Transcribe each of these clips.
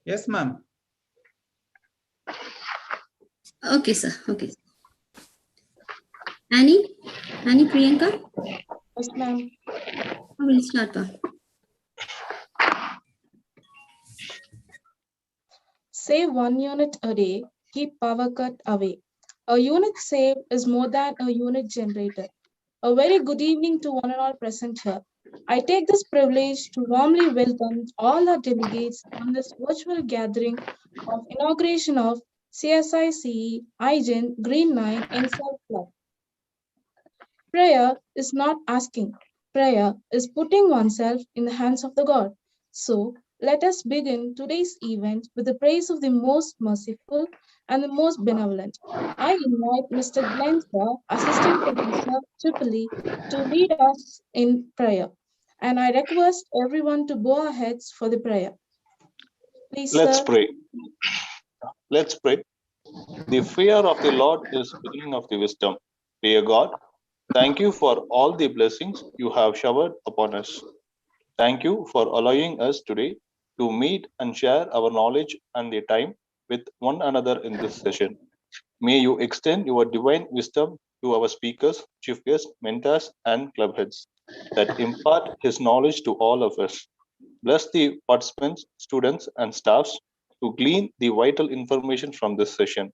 Yes, ma'am. Okay, sir. Okay. Annie Priyanka, Yes, ma'am. I will start. Save 1 unit a day, keep power cut away. A unit saved is more than a unit generated. A very good evening to one and all present here. I take this privilege to warmly welcome all our delegates on this virtual gathering of inauguration of CSI CE IGEN Green 9 ENSAV Club. Prayer is not asking. Prayer is putting oneself in the hands of the God. So let us begin today's event with the praise of the most merciful and the most benevolent. I invite Mr. Glenn Sir, Assistant Professor Tripoli, to lead us in prayer. And I request everyone to bow our heads for the prayer. Please, Let's sir. pray. Let's pray. The fear of the Lord is beginning of the wisdom. Dear God, thank you for all the blessings you have showered upon us. Thank you for allowing us today to meet and share our knowledge and the time with one another in this session. May you extend your divine wisdom to our speakers, chief guests, mentors, and club heads that impart his knowledge to all of us. Bless the participants, students, and staffs to glean the vital information from this session.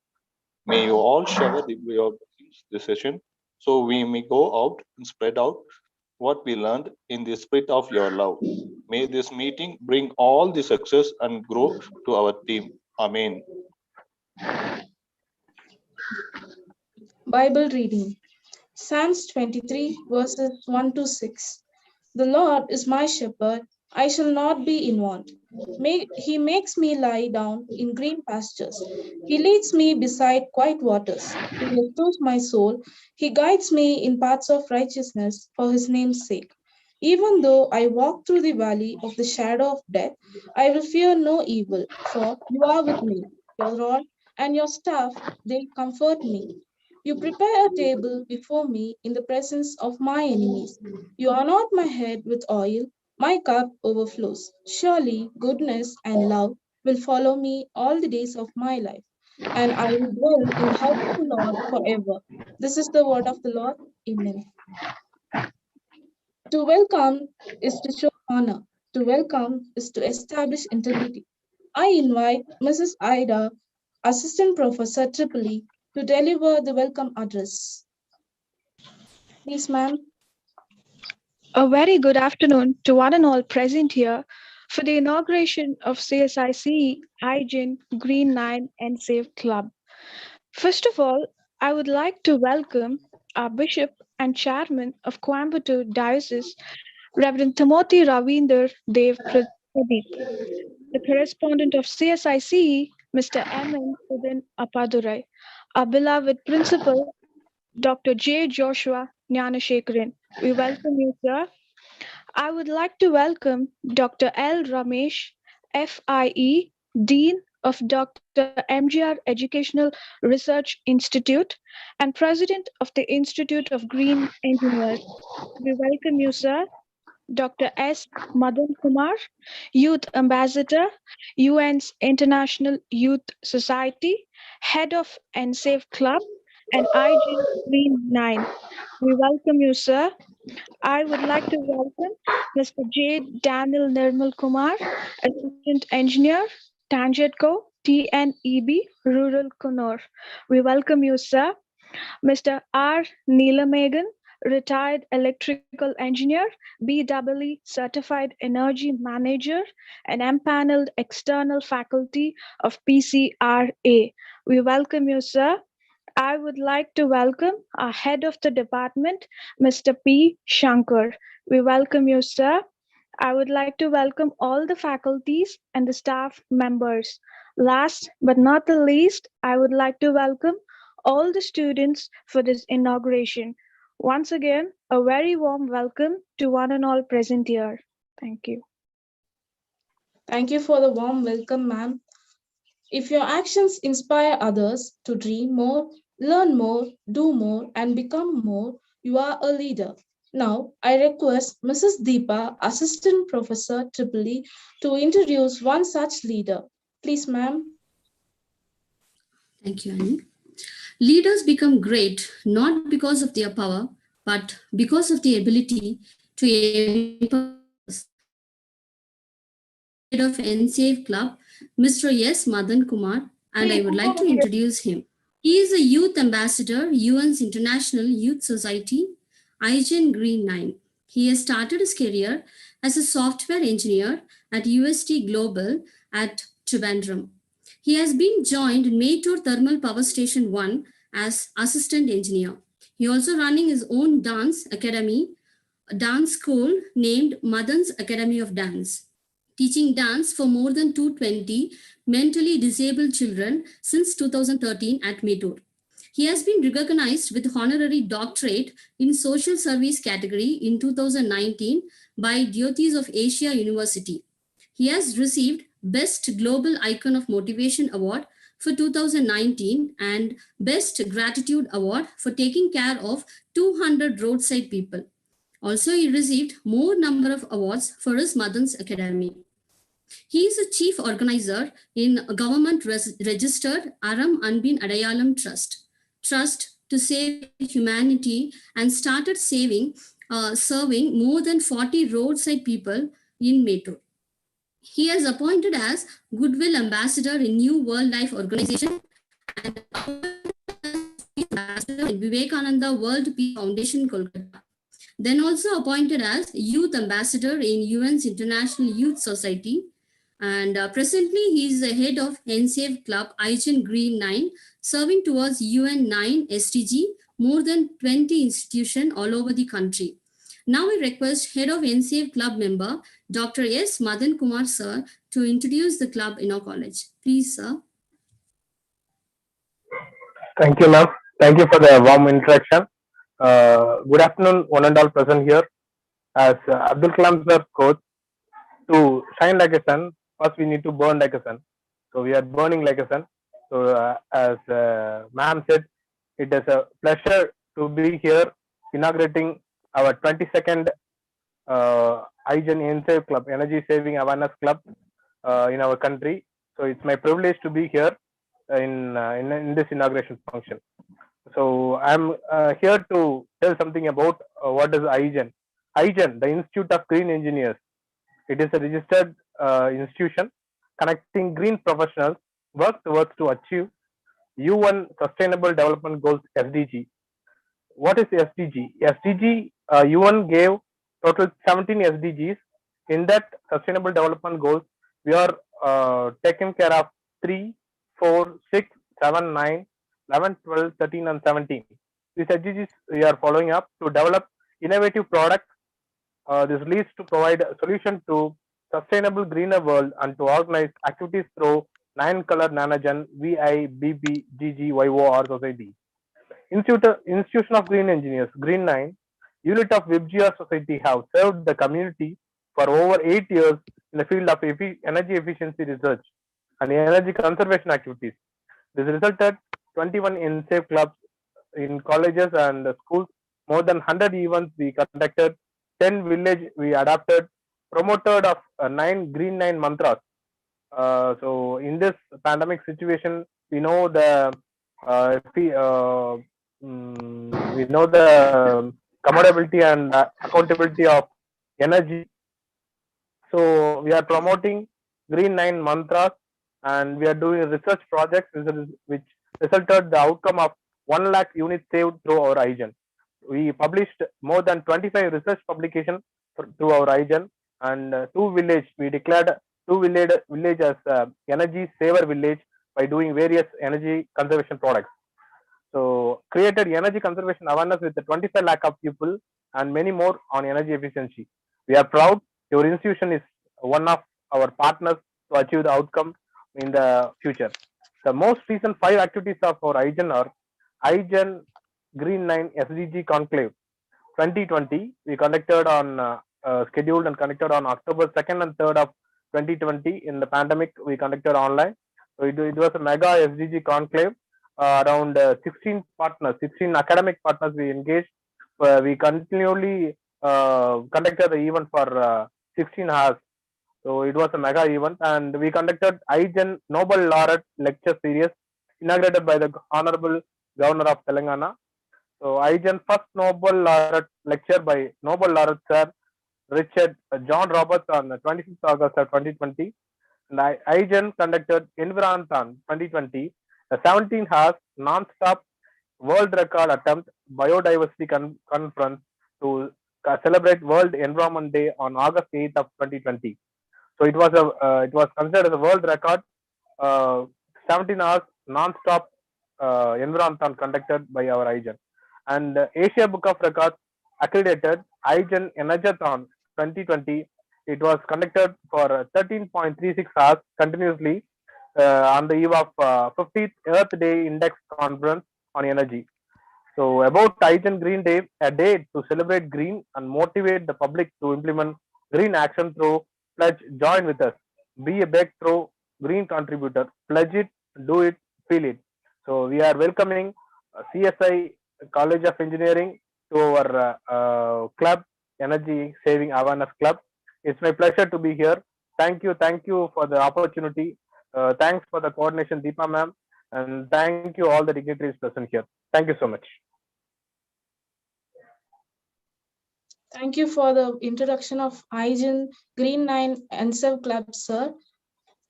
May you all shower your blessings this session so we may go out and spread out what we learned in the spirit of your love. May this meeting bring all the success and growth to our team. Amen. Bible reading. Psalms 23, verses 1 to 6. The Lord is my shepherd, I shall not be in want. He makes me lie down in green pastures. He leads me beside quiet waters. He restores my soul. He guides me in paths of righteousness for his name's sake. Even though I walk through the valley of the shadow of death, I will fear no evil, for you are with me. Your rod and your staff, they comfort me. You prepare a table before me in the presence of my enemies. You anoint my head with oil, my cup overflows. Surely goodness and love will follow me all the days of my life, and I will dwell in the house of the Lord forever. This is the word of the Lord. Amen. To welcome is to show honor. To welcome is to establish integrity. I invite Mrs. Ida, Assistant Professor Tripoli, to deliver the welcome address. Please, ma'am. A very good afternoon to one and all present here for the inauguration of CSI IGEN Green 9 and Save Club. First of all, I would like to welcome our Bishop and Chairman of Coimbatore Diocese, Reverend Timothy Ravinder Dev Pradeep, the correspondent of CSI Mr. M. N. Appadurai, our beloved Principal, Dr. J. Joshua Jnanashekaran. We welcome you, sir. I would like to welcome Dr. L. Ramesh, FIE, Dean of Dr. MGR Educational Research Institute and President of the Institute of Green Engineers. We welcome you, sir. Dr. S. Madan Kumar, Youth Ambassador, UN's International Youth Society, Head of ENSAV Club, and IGEN Green 9. We welcome you, sir. I would like to welcome Mr. J. Daniel Nirmal Kumar, Assistant Engineer, Tangetco, TNEB, Rural Connor. We welcome you, sir. Mr. R. Neelamegan, Retired Electrical Engineer, BEE Certified Energy Manager, and empaneled external faculty of PCRA. We welcome you, sir. I would like to welcome our head of the department, Mr. P. Shankar. We welcome you, sir. I would like to welcome all the faculties and the staff members. Last but not the least, I would like to welcome all the students for this inauguration. Once again, a very warm welcome to one and all present here. Thank you. Thank you for the warm welcome, ma'am. If your actions inspire others to dream more, learn more, do more, and become more, you are a leader. Now, I request Mrs. Deepa, Assistant Professor Tripoli, to introduce one such leader. Please, ma'am. Thank you, Annie. Leaders become great not because of their power, but because of the ability to empower others. Head of ENSAV Club, Mr. S. Madan Kumar, and I would like to introduce him. He is a youth ambassador, UN's International Youth Society, IGEN Green 9. He has started his career as a software engineer at UST Global at Trivandrum. He has been joined in Maytor Thermal Power Station 1 as assistant engineer. He also running his own dance academy, a dance school named Madan's Academy of Dance, teaching dance for more than 220 mentally disabled children since 2013 at Maytor. He has been recognized with honorary doctorate in social service category in 2019 by Jyotis of Asia University. He has received Best Global Icon of Motivation Award for 2019 and Best Gratitude Award for taking care of 200 roadside people. Also, he received more number of awards for his Madan's Academy. He is a chief organizer in a government registered Aram Anbin Adayalam Trust to save humanity, and started serving more than 40 roadside people in Metro. He is appointed as Goodwill Ambassador in New World Life Organization and Ambassador in Vivekananda World Peace Foundation, Kolkata. Then also appointed as Youth Ambassador in UN's International Youth Society. And presently, he is the head of ENSAV Club IGEN Green 9, serving towards UN 9 SDG, more than 20 institutions all over the country. Now we request head of ENSAV Club member, Dr. S. Madan Kumar sir, to introduce the club in our college. Please, sir. Thank you, ma'am. Thank you for the warm introduction. Good afternoon, one and all present here. As Abdul Kalam sir quote, to shine like a sun, first we need to burn like a sun. So we are burning like a sun. So as ma'am said, it is a pleasure to be here inaugurating our 22nd IGEN ENSAV Club, Energy Saving Awareness Club in our country. So it's my privilege to be here in this inauguration function. So I'm here to tell something about what is IGEN. IGEN, the Institute of Green Engineers. It is a registered institution connecting green professionals work towards to achieve UN Sustainable Development Goals SDG. What is SDG? SDG, UN gave total 17 SDGs. In that Sustainable Development Goals, we are taking care of 3, 4, 6, 7, 9, 11, 12, 13, and 17. These SDGs we are following up to develop innovative products. This leads to provide a solution to sustainable greener world and to organize activities through 9 color nanogen VIBB GGYOR society. Institution of Green Engineers, Green 9, unit of WIBGR Society have served the community for over 8 years in the field of energy efficiency research and energy conservation activities. This resulted 21 ENSAV clubs in colleges and schools, more than 100 events we conducted, 10 village we adapted, promoted of 9 Green 9 mantras. So in this pandemic situation, we know the commodability and accountability of energy. So we are promoting Green 9 mantras, and we are doing research projects which resulted the outcome of 1 lakh units saved through our IGEN. We published more than 25 research publications through our IGEN, and we declared 2 village as energy saver village by doing various energy conservation products. So created energy conservation awareness with 25 lakh of people and many more on energy efficiency. We are proud your institution is one of our partners to achieve the outcome in the future. The most recent 5 activities of our IGEN are IGEN Green 9 SDG Conclave 2020. We conducted on scheduled and conducted on October 2nd and 3rd of 2020. In the pandemic, we conducted online. So it was a mega SDG conclave. Around 16 partners, 16 academic partners we engaged. We continually conducted the event for 16 hours. So it was a mega event, and we conducted IGEN Nobel Laureate Lecture Series inaugurated by the Honorable Governor of Telangana. So IGEN first Nobel Laureate lecture by Nobel Laureate Sir Richard John Roberts on 26th August 2020. And IGEN conducted Environthon 2020, a 17 hours non-stop world record attempt biodiversity conference to celebrate World Environment Day on August 8th of 2020. So it was considered as a world record, uh, 17 hours non-stop Environthon conducted by our IGEN. And Asia Book of Records accredited IGEN Energathon 2020. It was conducted for 13.36 hours continuously on the eve of 50th Earth Day Index Conference on Energy. So about IGEN Green Day, a day to celebrate green and motivate the public to implement green action through pledge join with us. Be a breakthrough green contributor. Pledge it, do it, feel it. So we are welcoming CSI College of Engineering to our club, Energy Saving Awareness Club. It's my pleasure to be here. Thank you for the opportunity. Thanks for the coordination, Deepa ma'am, and thank you all the dignitaries present here. Thank you so much. Thank you for the introduction of IGEN Green 9 ENSAV Club, sir.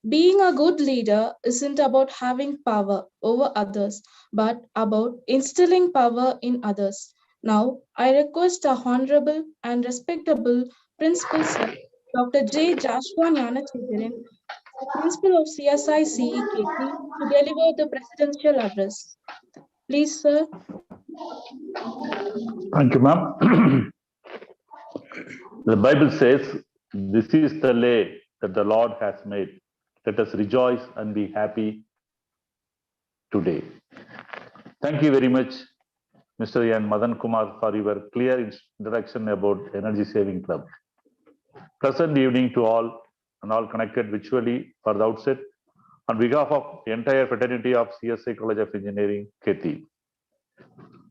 Being a good leader isn't about having power over others, but about instilling power in others. Now, I request the Honorable and Respectable Principal Sir, Dr. J. Joshua Nyanachitharan, Principal of CSI CEKT, to deliver the presidential address. Please, sir. Thank you, ma'am. The Bible says, "This is the day that the Lord has made. Let us rejoice and be happy today." Thank you very much, Mr. N. Madan Kumar, for your clear introduction about Energy Saving Club. Pleasant evening to all and all connected virtually for the outset. On behalf of the entire fraternity of CSI College of Engineering, KT,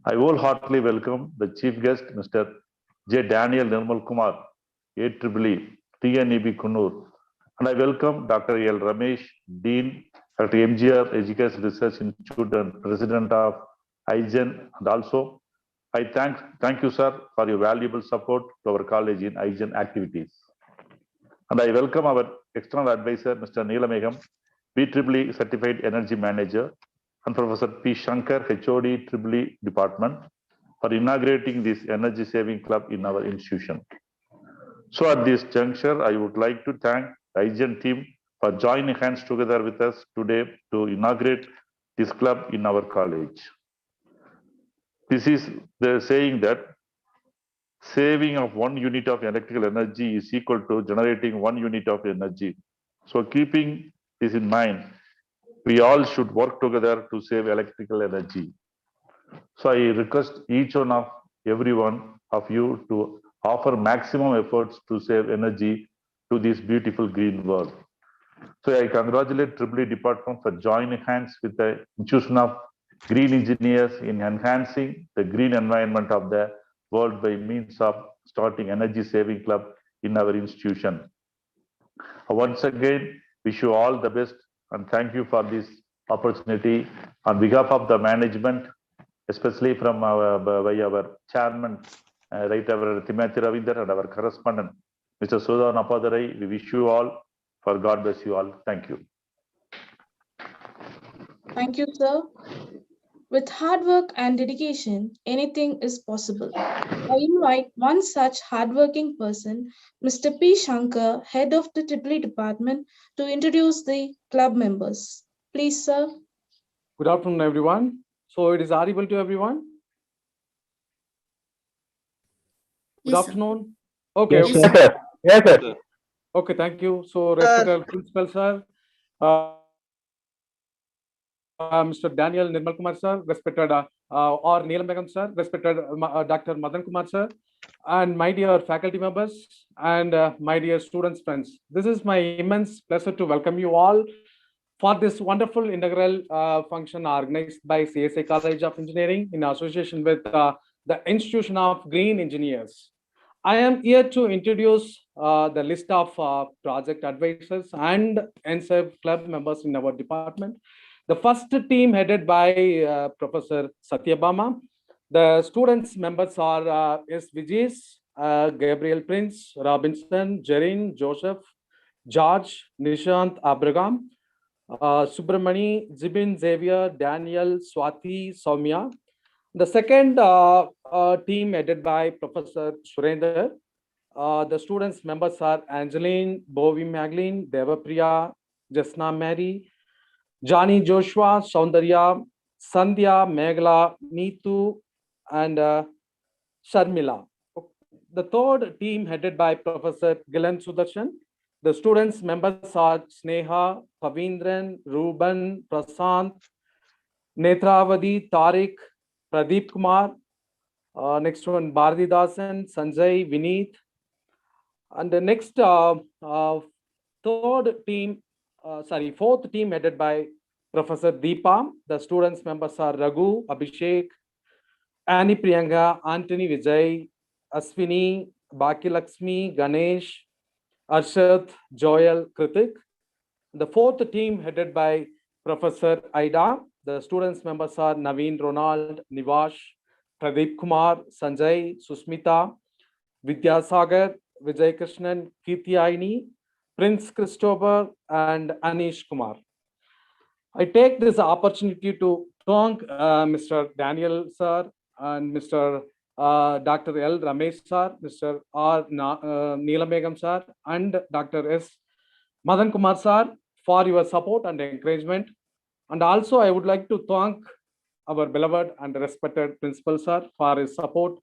I wholeheartedly welcome the chief guest, Mr. J. Daniel Nirmal Kumar, AEEE, TNEB Kunnur, and I welcome Dr. L. Ramesh, Dean, Dr. MGR Education Research Institute and President of IGEN, and also I thank you, sir, for your valuable support to our college in IGEN activities. And I welcome our external advisor, Mr. Neelamegam, BEEE Certified Energy Manager, and Professor P. Shankar, HOD EEE Department, for inaugurating this energy saving club in our institution. So at this juncture, I would like to thank the IGEN team for joining hands together with us today to inaugurate this club in our college. This is the saying that saving of 1 unit of electrical energy is equal to generating 1 unit of energy. So keeping this in mind, we all should work together to save electrical energy. So I request each one of every one of you to offer maximum efforts to save energy to this beautiful green world. So I congratulate EEE Department for joining hands with the institution of green engineers in enhancing the green environment of the world by means of starting energy saving club in our institution. Once again, wish you all the best and thank you for this opportunity. On behalf of the management, especially from our chairman, right, our Timothy Ravinder, and our correspondent, Mr. Sudha Napadarai, we wish you all, for God bless you all. Thank you. Thank you, sir. With hard work and dedication, anything is possible. I invite one such hardworking person, Mr. P. Shankar, head of the EEE department, to introduce the club members. Please, sir. Good afternoon, everyone. So it is audible to everyone? Good Yes, sir. afternoon. Okay. Yes, sir. Yes, sir. Okay, thank you. So respected principal, sir. Mr. Daniel Nirmal Kumar, sir, respected or Neelamegam, sir, respected Dr. Madan Kumar, sir, and my dear faculty members and my dear students, friends. This is my immense pleasure to welcome you all for this wonderful inaugural function organized by CSI College of Engineering in association with the Institution of Green Engineers. I am here to introduce the list of project advisors and ENSAV club members in our department. The first team headed by Professor Satyabama. The students members are S. Vijay, Gabriel Prince, Robinson, Jerin, Joseph, George, Nishant, Abraham, Subramani, Zibin, Xavier, Daniel, Swati, Soumya. The second team headed by Professor Surender. The students members are Angeline, Bovi Magdalene, Devapriya, Jasna Mary, Johnny Joshua, Saundarya, Sandhya, Meghala, Neetu, and Sharmila. The third team headed by Professor Gilan Sudarshan. The students members are Sneha, Pavindran, Ruben, Prasant, Netravadi, Tariq, Pradeep Kumar. Next one, Bharati Dasan, Sanjay, Vineet. And the next fourth team headed by Professor Deepa. The students members are Raghu, Abhishek, Annie Priyanka, Anthony Vijay, Aswini, Baki Lakshmi, Ganesh, Arshad, Joel, Kritik. The fourth team headed by Professor Aida. The students members are Naveen Ronald, Nivash, Pradeep Kumar, Sanjay, Susmita, Vidyasagar, Vijay Krishnan, Kirti Aini, Prince Christopher, and Anish Kumar. I take this opportunity to thank Mr. Daniel sir and Mr. Dr. L. Ramesh sir, Mr. R. Neelamegam sir, and Dr. S. Madan Kumar sir for your support and encouragement. And also I would like to thank our beloved and respected principal sir for his support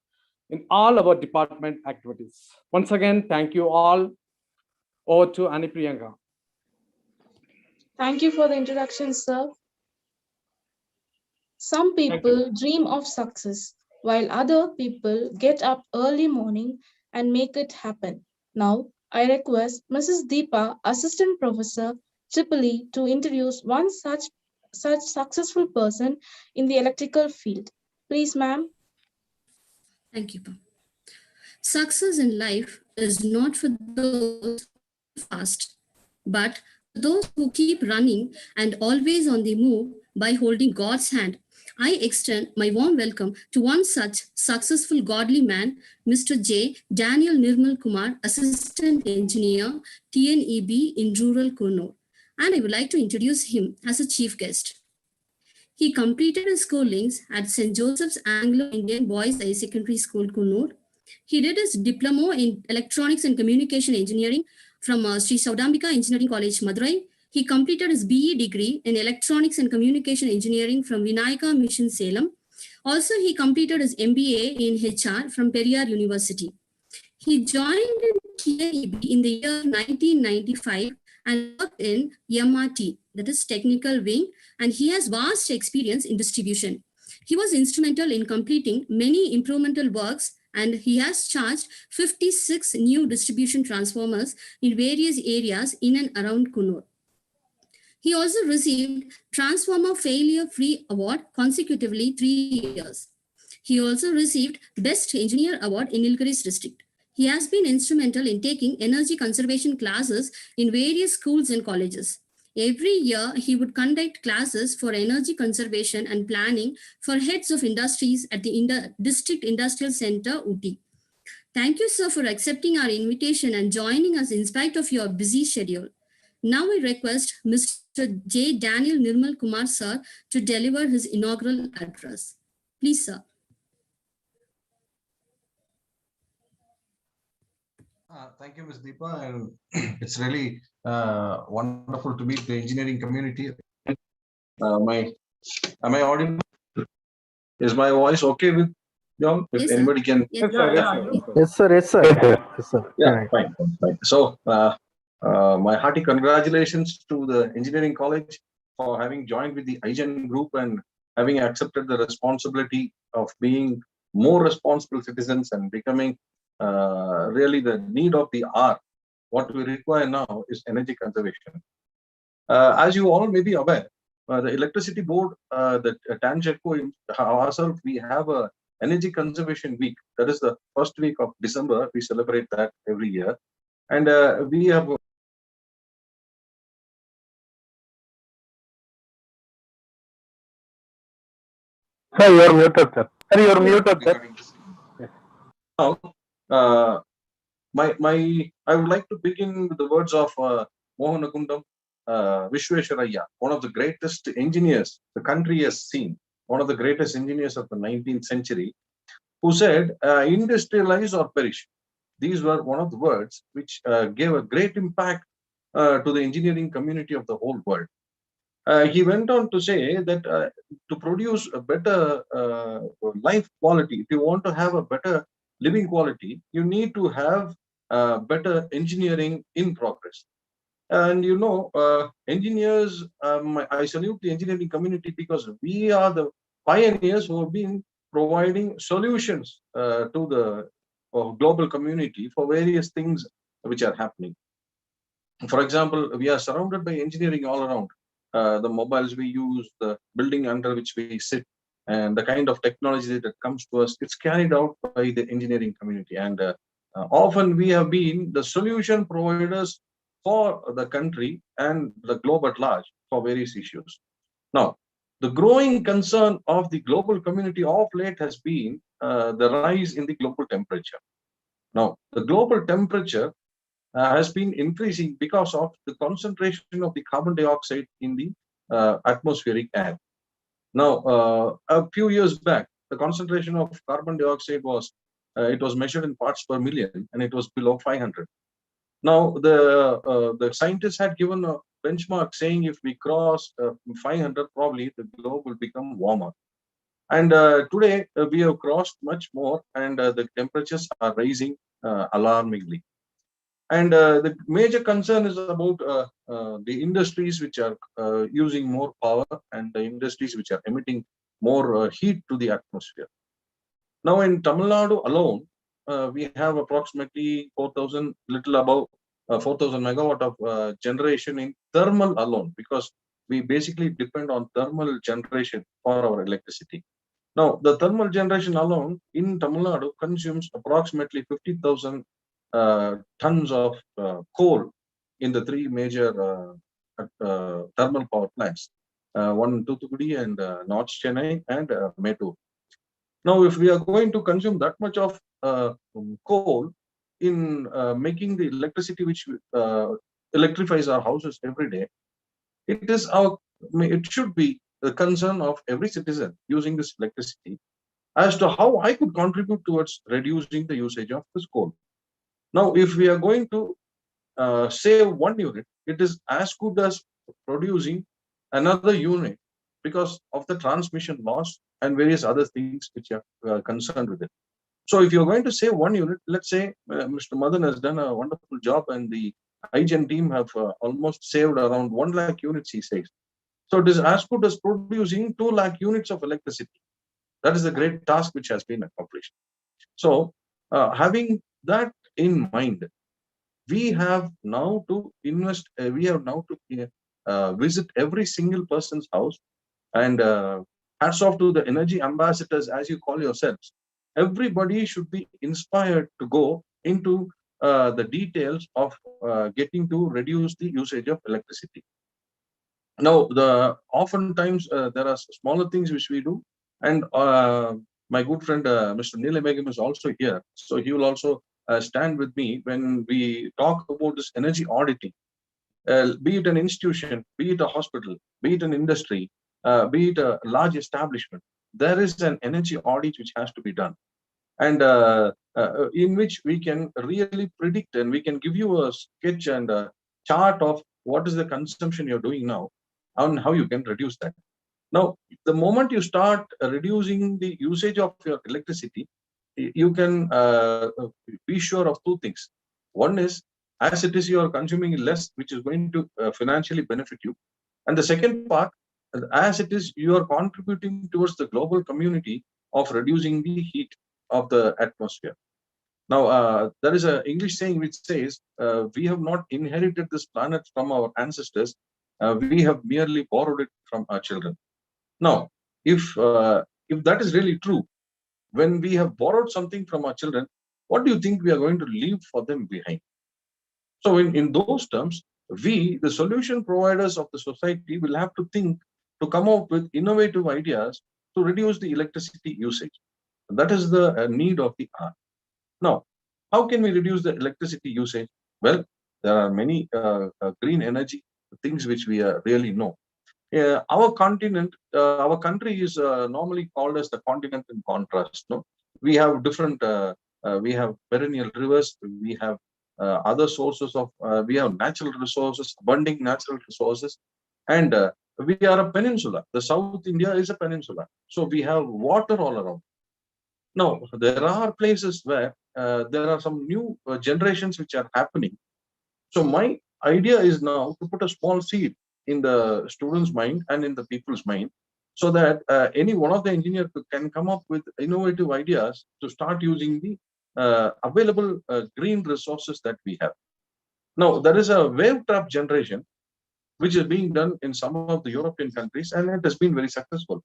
in all our department activities. Once again, thank you all. Over to Annie Priyanka. Thank you for the introduction, sir. Some people dream of success, while other people get up early morning and make it happen. Now, I request Mrs. Deepa, Assistant Professor, Tripoli, to introduce one such successful person in the electrical field. Please, ma'am. Thank you, Pa. Success in life is not for those who fast, but for those who keep running and always on the move by holding God's hand. I extend my warm welcome to one such successful godly man, Mr. J. Daniel Nirmal Kumar, Assistant Engineer, TNEB in rural Kurnool. And I would like to introduce him as a chief guest. He completed his schoolings at St. Joseph's Anglo-Indian Boys High Secondary School, Kurnool. He did his diploma in Electronics and Communication Engineering from Sri Saudambika Engineering College, Madurai. He completed his BE degree in Electronics and Communication Engineering from Vinayaka Mission, Salem. Also, he completed his MBA in HR from Periyar University. He joined in TNEB in the year 1995 and worked in MRT, that is Technical Wing, and he has vast experience in distribution. He was instrumental in completing many improvmental works, and he has charged 56 new distribution transformers in various areas in and around Kurnool. He also received Transformer Failure Free Award consecutively 3 years. He also received Best Engineer Award in Nilgiris district. He has been instrumental in taking energy conservation classes in various schools and colleges. Every year, he would conduct classes for energy conservation and planning for heads of industries at the District Industrial Center, Ooty. Thank you, sir, for accepting our invitation and joining us in spite of your busy schedule. Now I request Mr. J. Daniel Nirmal Kumar, sir, to deliver his inaugural address. Please, sir. Thank you, Ms. Deepa, and it's really wonderful to meet the engineering community. Am I audible? Is my voice okay with you all? If Yes, anybody sir. can. Yes, Yes, sir. Yes, sir. Yes, sir. Yeah, fine. So, my hearty congratulations to the engineering college for having joined with the IGEN group and having accepted the responsibility of being more responsible citizens and becoming really the need of the hour. What we require now is energy conservation. As you all may be aware, the electricity board, the TANGECO, ourselves, we have a Energy Conservation Week. That is the first week of December. We celebrate that every year. And we have Sir, you are muted, sir. Sir, you are muted, sir. Yes. Now, I would like to begin with the words of Mohanagundam Vishwesharaya, one of the greatest engineers the country has seen, one of the greatest engineers of the 19th century, who said, industrialize or perish. These were one of the words which gave a great impact to the engineering community of the whole world. He went on to say that to produce a better life quality, if you want to have a better living quality, you need to have better engineering in progress. And you know, engineers, I salute the engineering community because we are the pioneers who have been providing solutions to the global community for various things which are happening. For example, we are surrounded by engineering all around. The mobiles we use, the building under which we sit, and the kind of technology that comes to us, it's carried out by the engineering community. And often we have been the solution providers for the country and the globe at large for various issues. Now, the growing concern of the global community of late has been the rise in the global temperature. Now, the global temperature has been increasing because of the concentration of the carbon dioxide in the atmospheric air. Now, a few years back, the concentration of carbon dioxide was it was measured in parts per million, and it was below 500. Now, the scientists had given a benchmark saying if we cross 500, probably the globe will become warmer. And today we have crossed much more, and the temperatures are rising alarmingly. And the major concern is about the industries which are using more power, and the industries which are emitting more heat to the atmosphere. Now, in Tamil Nadu alone, we have approximately 4,000, little above 4,000 megawatt of generation in thermal alone, because we basically depend on thermal generation for our electricity. Now, the thermal generation alone in Tamil Nadu consumes approximately 50,000 tons of coal in the three major thermal power plants, one in Thoothukudi and North Chennai and Mettur. Now, if we are going to consume that much of coal in making the electricity which electrifies our houses every day, it should be the concern of every citizen using this electricity as to how I could contribute towards reducing the usage of this coal. Now, if we are going to save 1 unit, it is as good as producing another unit because of the transmission loss and various other things which are concerned with it. So if you're going to save 1 unit, let's say Mr. Madan has done a wonderful job, and the IGEN team have almost saved around 1 lakh units, he says. So it is as good as producing 2 lakh units of electricity. That is a great task which has been accomplished. So having that in mind, we have now to invest, we have now to visit every single person's house, and hats off to the energy ambassadors, as you call yourselves. Everybody should be inspired to go into the details of getting to reduce the usage of electricity. Now, oftentimes there are smaller things which we do, and my good friend Mr. Neela Begum is also here, so he will also stand with me when we talk about this energy auditing. Be it an institution, be it a hospital, be it an industry, be it a large establishment, there is an energy audit which has to be done, and in which we can really predict, and we can give you a sketch and a chart of what is the consumption you're doing now and how you can reduce that. Now, the moment you start reducing the usage of your electricity, you can be sure of 2 things. One is, as it is, you are consuming less, which is going to financially benefit you. And the second part, as it is, you are contributing towards the global community of reducing the heat of the atmosphere. Now, there is an English saying which says, we have not inherited this planet from our ancestors, we have merely borrowed it from our children. Now, if that is really true, when we have borrowed something from our children, what do you think we are going to leave for them behind? So in those terms, we, the solution providers of the society, will have to think to come up with innovative ideas to reduce the electricity usage. That is the need of the hour. Now, how can we reduce the electricity usage? Well, there are many green energy things which we really know. Our continent, our country is normally called as the continent in contrast. No, we have different. We have perennial rivers. We have other sources of. We have natural resources, abundant natural resources, and we are a peninsula. The South India is a peninsula, so we have water all around. Now, there are places where there are some new generations which are happening. So my idea is now to put a small seed in the students' mind and in the people's mind, so that any one of the engineers can come up with innovative ideas to start using the available green resources that we have. Now, there is a wave trap generation which is being done in some of the European countries, and it has been very successful.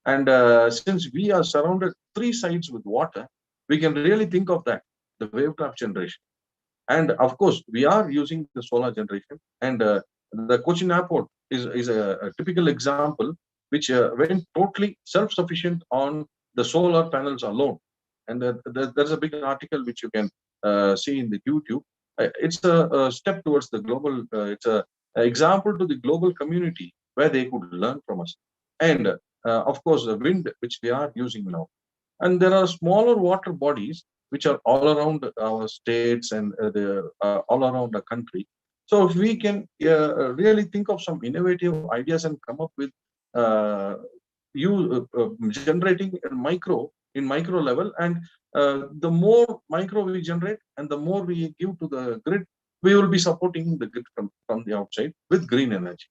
And since we are surrounded three sides with water, we can really think of that, the wave trap generation. And of course, we are using the solar generation. And the Cochin Airport is a typical example, which went totally self-sufficient on the solar panels alone. And there's a big article which you can see in the YouTube. It's a step towards the global, it's a example to the global community where they could learn from us. And of course, the wind, which we are using now. And there are smaller water bodies which are all around our states and all around the country. So if we can really think of some innovative ideas and come up with generating in micro level, and the more micro we generate and the more we give to the grid, we will be supporting the grid from the outside with green energy.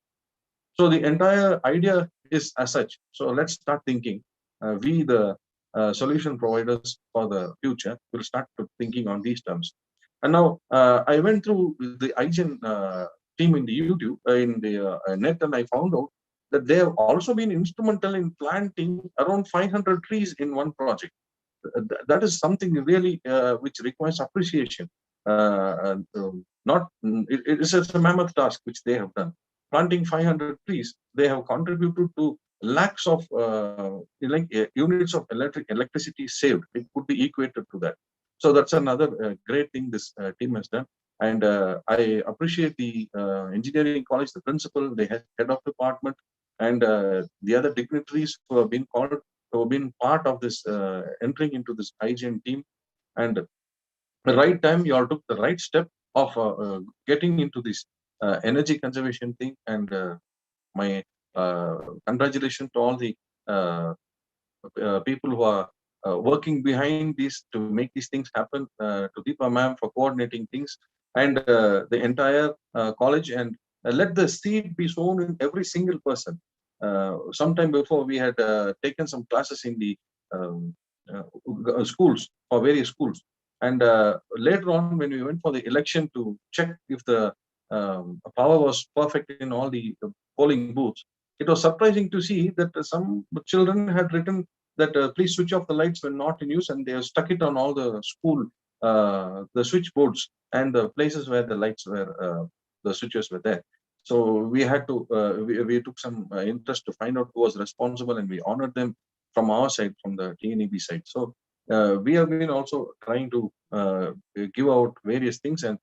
So the entire idea is as such. So let's start thinking. We, the solution providers for the future, will start thinking on these terms. And now I went through the IGEN team in the YouTube, in the net, and I found out that they have also been instrumental in planting around 500 trees in one project. That is something really which requires appreciation. Not it is a mammoth task which they have done. Planting 500 trees, they have contributed to lakhs of units of electricity saved. It could be equated to that. So that's another great thing this team has done. And I appreciate the engineering college, the principal, the head of department, and the other dignitaries who have been called, who have been part of this entering into this IGEN team. And the right time, you all took the right step of getting into this energy conservation thing. And my congratulations to all the people who are working behind this to make these things happen, to Deepa ma'am for coordinating things, and the entire college. And let the seed be sown in every single person. Sometime before, we had taken some classes in the schools, or various schools. And later on, when we went for the election to check if the power was perfect in all the polling booths, it was surprising to see that some children had written that please switch off the lights when not in use, and they have stuck it on all the school, the switchboards and the places where the lights were, the switches were there. So we had to, we took some interest to find out who was responsible, and we honored them from our side, from the TNEB side. So we have been also trying to give out various things, and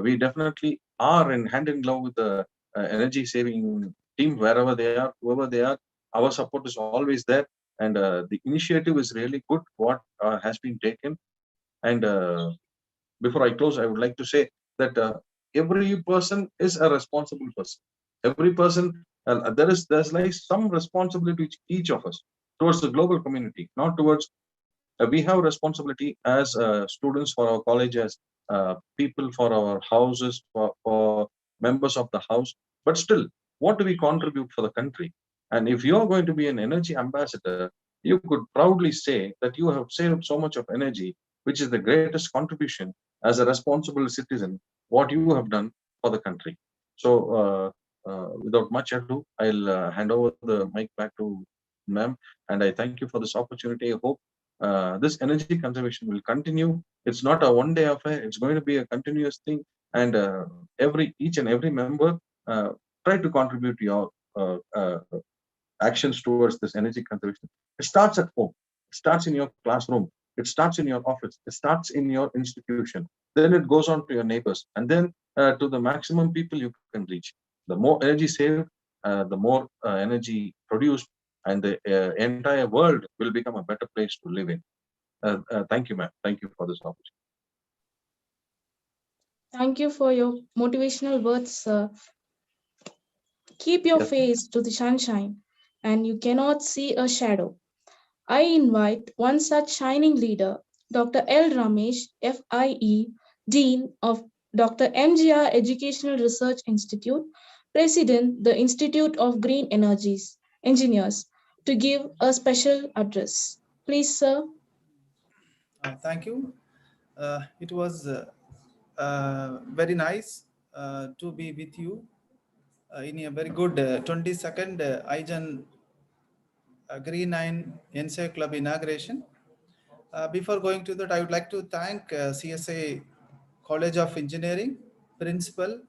we definitely are in hand in glove with the energy saving team wherever they are, whoever they are. Our support is always there, and the initiative is really good what has been taken. And before I close, I would like to say that every person is a responsible person. Every person, there's like some responsibility to each of us towards the global community, not towards. We have responsibility as students for our college, as people for our houses, for members of the house. But still, what do we contribute for the country? And if you are going to be an energy ambassador, you could proudly say that you have saved so much of energy, which is the greatest contribution as a responsible citizen, what you have done for the country. So without much ado, I'll hand over the mic back to ma'am, and I thank you for this opportunity. I hope this energy conservation will continue. It's not a one-day affair. It's going to be a continuous thing. And each and every member try to contribute your actions towards this energy conservation. It starts at home. It starts in your classroom. It starts in your office. It starts in your institution. Then it goes on to your neighbors, and then to the maximum people you can reach. The more energy saved, the more energy produced, and the entire world will become a better place to live in. Thank you, ma'am. Thank you for this opportunity. Thank you for your motivational words, sir. Keep your Yes. face to the sunshine, and you cannot see a shadow. I invite one such shining leader, Dr. L. Ramesh, FIE, Dean of Dr. MGR Educational Research Institute, President, the Institute of Green Energies Engineers, to give a special address. Please, sir. Thank you. It was very nice to be with you in a very good 22nd IGEN Green 9 ENSAV Club inauguration. Before going to that, I would like to thank CSI College of Engineering, principal,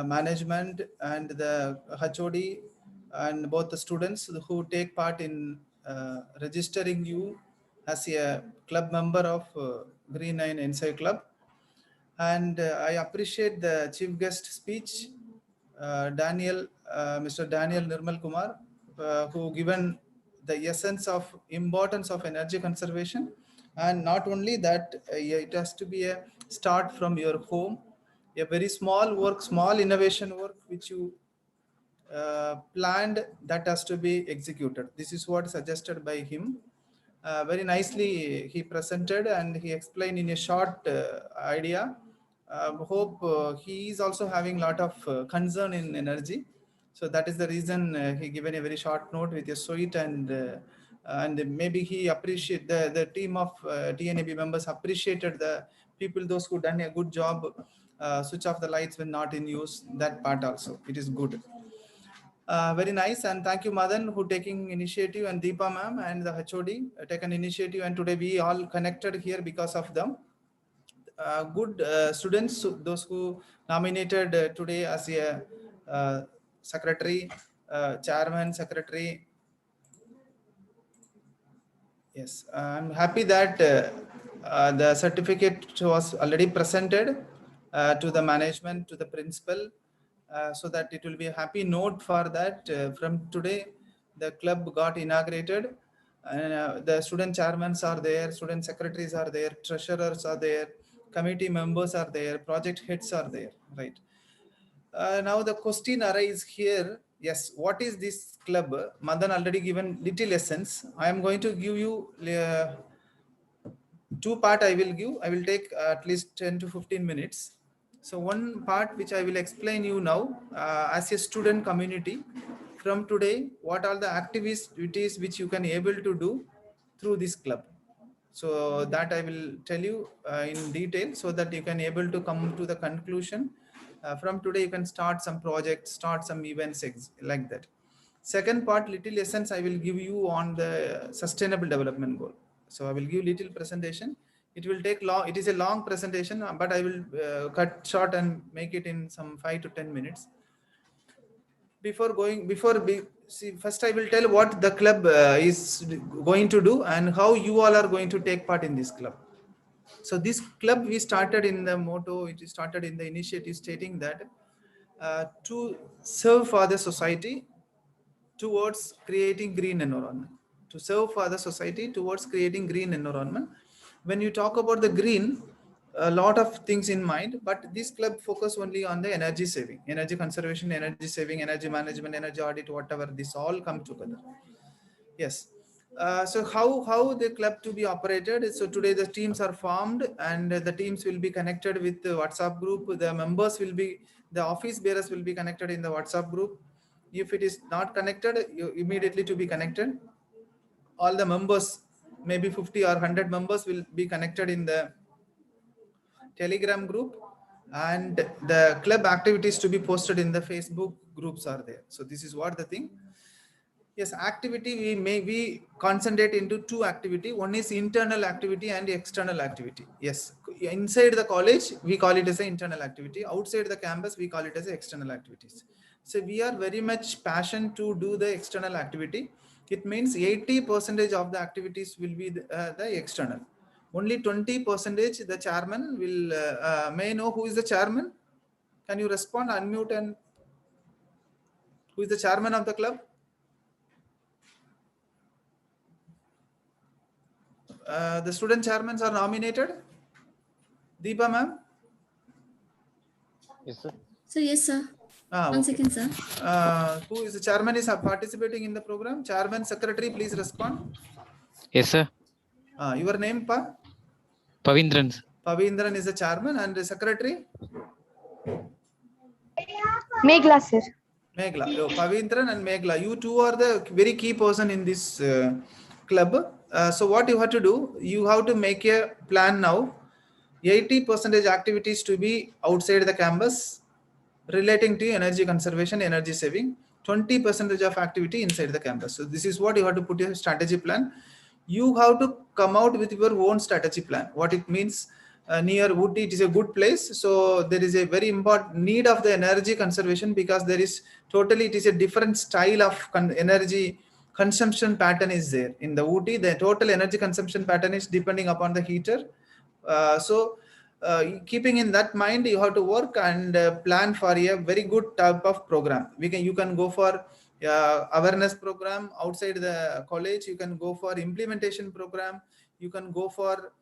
management, and the HOD, and both the students who take part in registering you as a club member of Green 9 ENSAV Club. And I appreciate the chief guest speech, Mr. Daniel Nirmal Kumar, who given the essence of importance of energy conservation. And not only that, it has to be a start from your home, a very small work, small innovation work, which you planned, that has to be executed. This is what suggested by him. Very nicely he presented and he explained in a short idea. Hope he is also having a lot of concern in energy. So that is the reason he given a very short note with a sweet, and maybe he appreciate the team of TNAB members appreciated the people, those who done a good job, switch off the lights when not in use. That part also, it is good. Very nice, and thank you, Madan, who taking initiative, and Deepa ma'am and the HOD taken initiative, and today we all connected here because of them. Good students, those who nominated today as a secretary, chairman, secretary. Yes, I'm happy that the certificate was already presented to the management, to the principal, so that it will be a happy note for that. From today, the club got inaugurated, and the student chairmans are there, student secretaries are there, treasurers are there, committee members are there, project heads are there, right? Now the question arises here. Yes, what is this club? Madan already given little essence. I am going to give you two part. I will take at least 10 to 15 minutes. So one part which I will explain you now as a student community from today, what are the activities which you can able to do through this club. So that I will tell you in detail, so that you can able to come to the conclusion. From today you can start some projects, start some events like that. Second part, little essence I will give you on the sustainable development goal. So I will give little presentation. It will take long, it is a long presentation, but I will cut short and make it in some 5 to 10 minutes. First I will tell what the club is going to do and how you all are going to take part in this club. So this club we started in the motto, it started in the initiative stating that to serve for the society towards creating green environment. To serve for the society towards creating green environment. When you talk about the green, a lot of things in mind, but this club focus only on the energy saving, energy conservation, energy saving, energy management, energy audit, whatever, this all come together. Yes. So how the club to be operated? So today the teams are formed, and the teams will be connected with the WhatsApp group. The members will be, the office bearers will be connected in the WhatsApp group. If it is not connected, you immediately to be connected. All the members, maybe 50 or 100 members will be connected in the Telegram group, and the club activities to be posted in the Facebook groups are there. So this is what the thing. Yes, activity we concentrate into two activity. One is internal activity and external activity. Yes, inside the college we call it as an internal activity. Outside the campus we call it as external activities. So we are very much passionate to do the external activity. It means 80% of the activities will be the external. Only 20% the chairman will. May I know who is the chairman? Can you respond? Unmute and who is the chairman of the club? The student chairmen are nominated. Deepa ma'am? Yes, sir. So yes, sir. One Okay. second, sir. Who is the chairman is participating in the program? Chairman, secretary, please respond. Yes, sir. Your name, Pa? Pavindran. Pavindran is the chairman and the secretary? Meghla, sir. Meghla. Pavindran and Meghla. You two are the very key person in this club. So what you have to do, you have to make a plan now. 80% activities to be outside the campus relating to energy conservation, energy saving, 20% of activity inside the campus. So this is what you have to put your strategy plan. You have to come out with your own strategy plan. What it means, near Woody, it is a good place. So there is a very important need of the energy conservation because there is totally, it is a different style of energy consumption pattern is there. In the Woody, the total energy consumption pattern is depending upon the heater. Keeping in that mind, you have to work and plan for a very good type of program. You can go for awareness program outside the college. You can go for implementation program. You can go for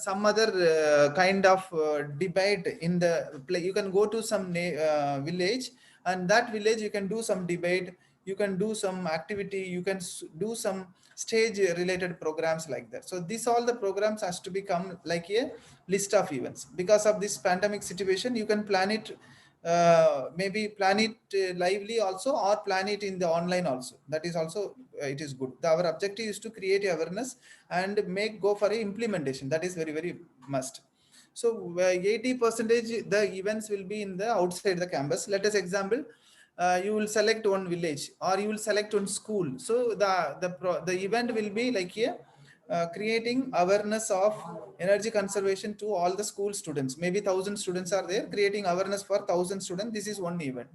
some other kind of debate in the play. You can go to some village, and that village you can do some debate. You can do some activity. You can do some stage related programs like that. So these all the programs has to become like a list of events. Because of this pandemic situation, you can plan it, maybe plan it lively also, or plan it in the online also. That is also it is good. Our objective is to create awareness and go for a implementation. That is very, very must. So 80% the events will be in the outside the campus. Let us example, you will select one village or you will select one school. So the event will be like here, creating awareness of energy conservation to all the school students. Maybe 1,000 students are there, creating awareness for 1,000 students. This is one event.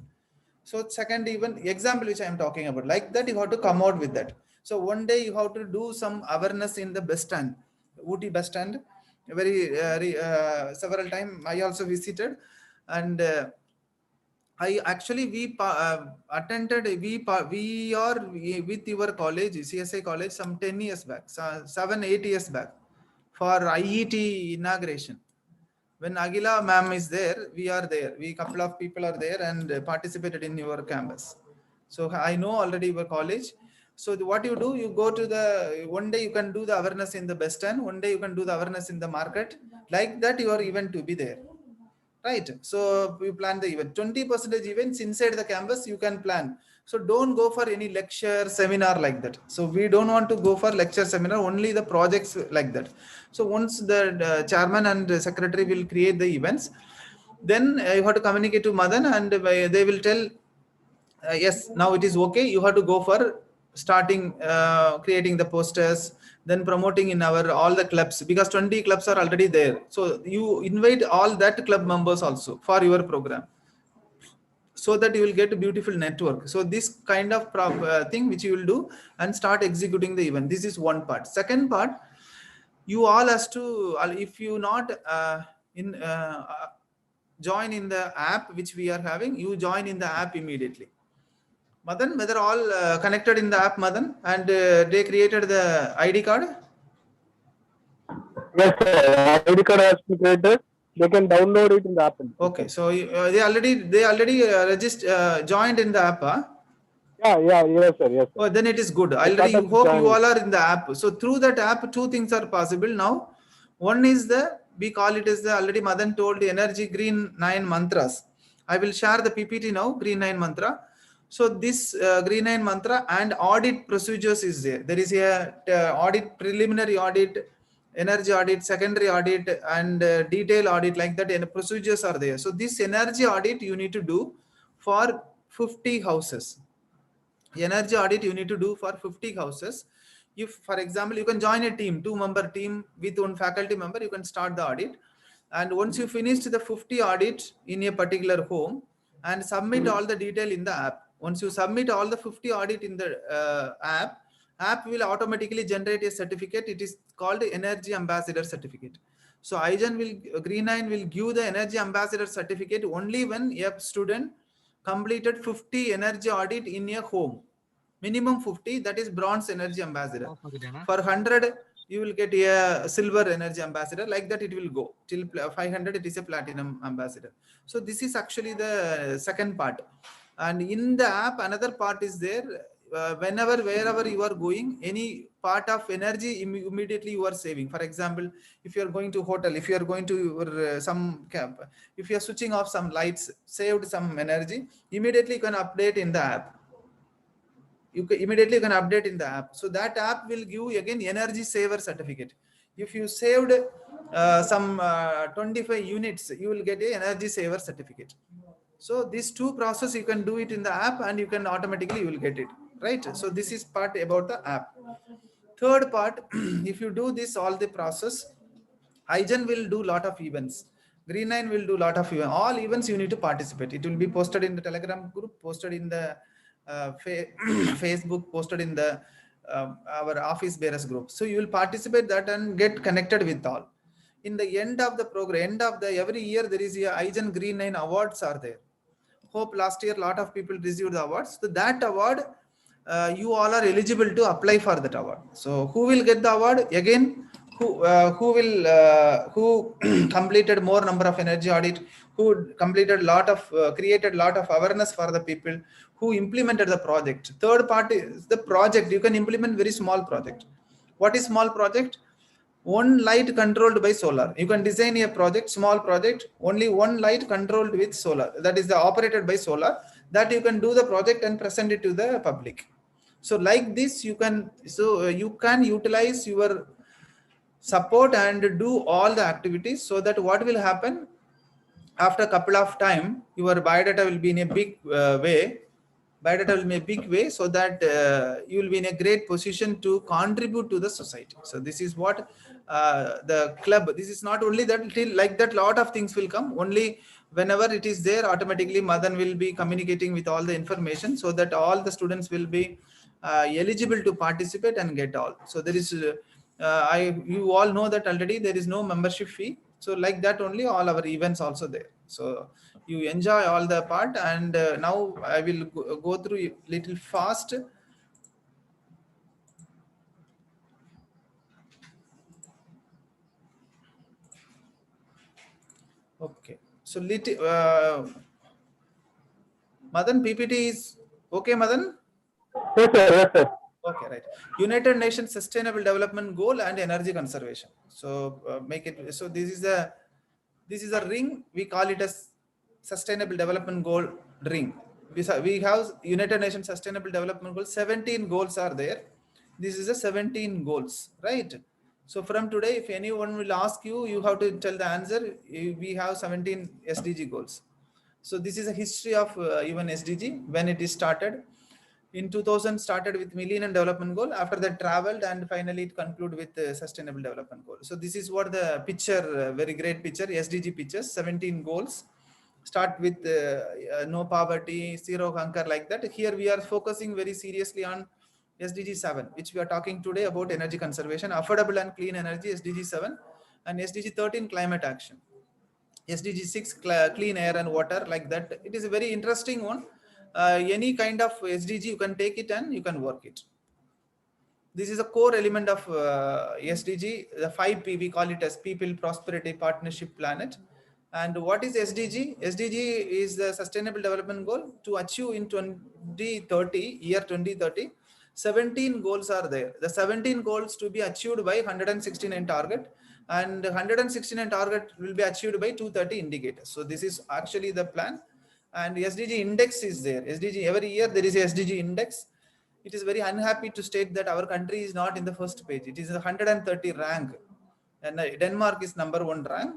So second event example which I am talking about, like that you have to come out with that. So one day you have to do some awareness in the bus stand, Ooty bus stand. Very several times I also visited, and I actually attended we are with your college, CSI college, some 10 years back, 7-8 years back, for IET inauguration. When Agila ma'am is there, we are there. We couple of people are there and participated in your campus. So I know already your college. So what you do, you go to the, one day you can do the awareness in the bus stand, one day you can do the awareness in the market. Like that your event to be there. Right. So you plan the event. 20% events inside the campus you can plan. So don't go for any lecture, seminar like that. So we don't want to go for lecture, seminar, only the projects like that. So once the chairman and the secretary will create the events, then you have to communicate to Madan and they will tell, yes, now it is okay. You have to go for starting creating the posters, then promoting in our all the clubs, because 20 clubs are already there. So you invite all that club members also for your program, so that you will get a beautiful network. So this kind of thing which you will do and start executing the event. This is one part. Second part, you all has to, if you not join in the app which we are having, you join in the app immediately. Madan, whether all connected in the app, Madan, and they created the ID card? Yes, sir. ID card has been created. They can download it in the app. Okay, so they already registered, joined in the app, huh? Yes, sir. Yes, sir. Oh, then it is good. I hope you all are in the app. So through that app, two things are possible now. One is we call it as the, already Madan told, the energy green 9 mantras. I will share the PPT now, green 9 mantra. So this green 9 mantra and audit procedures is there. There is a audit, preliminary audit, energy audit, secondary audit, and detail audit, like that, and procedures are there. So this energy audit you need to do for 50 houses. energy audit you need to do for 50 houses. If, for example, you can join a team, 2-member team with one faculty member, you can start the audit. And once you finish the 50 audit in a particular home and submit all the detail in the app, once you submit all the 50 audit in the app will automatically generate a certificate. It is called Energy Ambassador Certificate. So IGEN will, Green 9 will give the Energy Ambassador Certificate only when a student completed 50 energy audit in a home. Minimum 50, that is bronze energy ambassador. For 100, you will get a silver energy ambassador. Like that, it will go till 500. It is a platinum ambassador. So this is actually the second part. And in the app, another part is there. Whenever, wherever you are going, any part of energy immediately you are saving. For example, if you are going to hotel, if you are going to your, some camp, if you are switching off some lights, saved some energy, immediately you can update in the app. You can update in the app. So that app will give you again energy saver certificate. If you saved some 25 units, you will get a energy saver certificate. So these two process, you can do it in the app and you can automatically, you will get it, right? So this is part about the app. Third part, if you do this, all the process, IGEN will do lot of events. Green 9 will do lot of events. All events you need to participate. It will be posted in the Telegram group, posted in the Facebook, posted in the our office bearers group. So you will participate that and get connected with all. In the end of the program, end of the every year, there is a IGEN Green 9 awards are there. Hope last year lot of people received the awards. So that award, you all are eligible to apply for that award. So who will get the award? Again, who completed more number of energy audit, who completed lot of created lot of awareness for the people, who implemented the project. Third part is the project. You can implement very small project. What is small project? One light controlled by solar. You can design a project, small project, only one light controlled with solar. That is the operated by solar. That you can do the project and present it to the public. So like this, you can utilize your support and do all the activities, so that what will happen after a couple of time, your biodata will be in a big way. Biodata will be in a big way, so that you will be in a great position to contribute to the society. So this is what the club. This is not only that, like that, lot of things will come. Only whenever it is there, automatically Madan will be communicating with all the information, so that all the students will be eligible to participate and get all. So there is you all know that already there is no membership fee. So like that only all our events also there. So you enjoy all the part. And now I will go through a little fast. Okay, so Madan, PPT is okay, Madan? Yes, sir. Yes, sir. Okay, right. United Nations Sustainable Development Goal and energy conservation. So make it. So this is a ring. We call it as Sustainable Development Goal ring. We have United Nations Sustainable Development Goals. 17 goals are there. This is a 17 goals, right? So from today, if anyone will ask you, you have to tell the answer. We have 17 SDG goals. So this is a history of even SDG when it is started. In 2000 started with Millennium Development Goal. After that traveled and finally it concluded with the Sustainable Development Goal. So this is what the picture, very great picture, SDG pictures, 17 goals. Start with no poverty, zero hunger, like that. Here we are focusing very seriously on SDG 7, which we are talking today about energy conservation, affordable and clean energy, SDG 7, and SDG 13, climate action. SDG 6, clean air and water, like that. It is a very interesting one. Any kind of SDG, you can take it and you can work it. This is a core element of SDG, the 5P, we call it as People, Prosperity, Partnership, Planet. And what is SDG? SDG is the Sustainable Development Goal to achieve in 2030, year 2030. 17 goals are there. The 17 goals to be achieved by 169 target, and 169 target will be achieved by 230 indicators. So this is actually the plan. And SDG index is there. SDG, every year there is a SDG index. It is very unhappy to state that our country is not in the first page. It is 130 rank, and Denmark is #1 rank.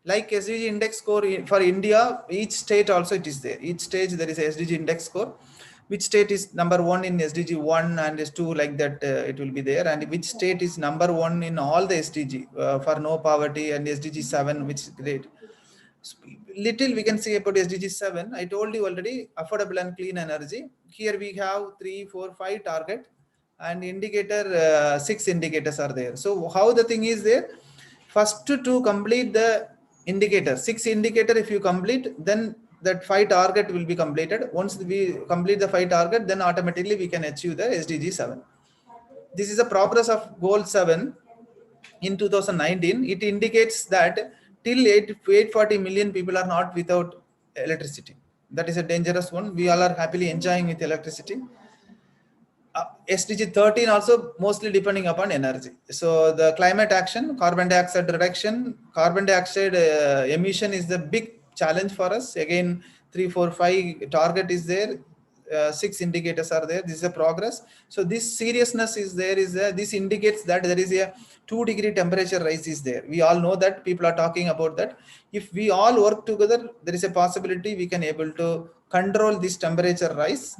Like SDG index score for India, each state also it is there. Each stage there is a SDG index score. which state is number 1 in SDG 1 and S2, like that it will be there, and which state is number 1 in all the SDG for no poverty, and SDG 7, which is great. Little we can say about SDG 7. I told you already, affordable and clean energy. Here we have 3, 4, 5 target, and indicator 6 indicators are there. So how the thing is there? First to complete the indicator, 6 indicator, if you complete, then that 5 target will be completed. Once we complete the 5 target, then automatically we can achieve the SDG 7. This is the progress of goal 7 in 2019. It indicates that till 840 million people are not without electricity. That is a dangerous one. We all are happily enjoying with electricity. SDG 13 also mostly depending upon energy. So the climate action, carbon dioxide reduction, carbon dioxide emission is the big challenge for us. Again, 3, 4, 5 target is there. 6 indicators are there. This is a progress. So this seriousness is there. This indicates that there is a 2-degree temperature rise is there. We all know that, people are talking about that. If we all work together, there is a possibility we can able to control this temperature rise.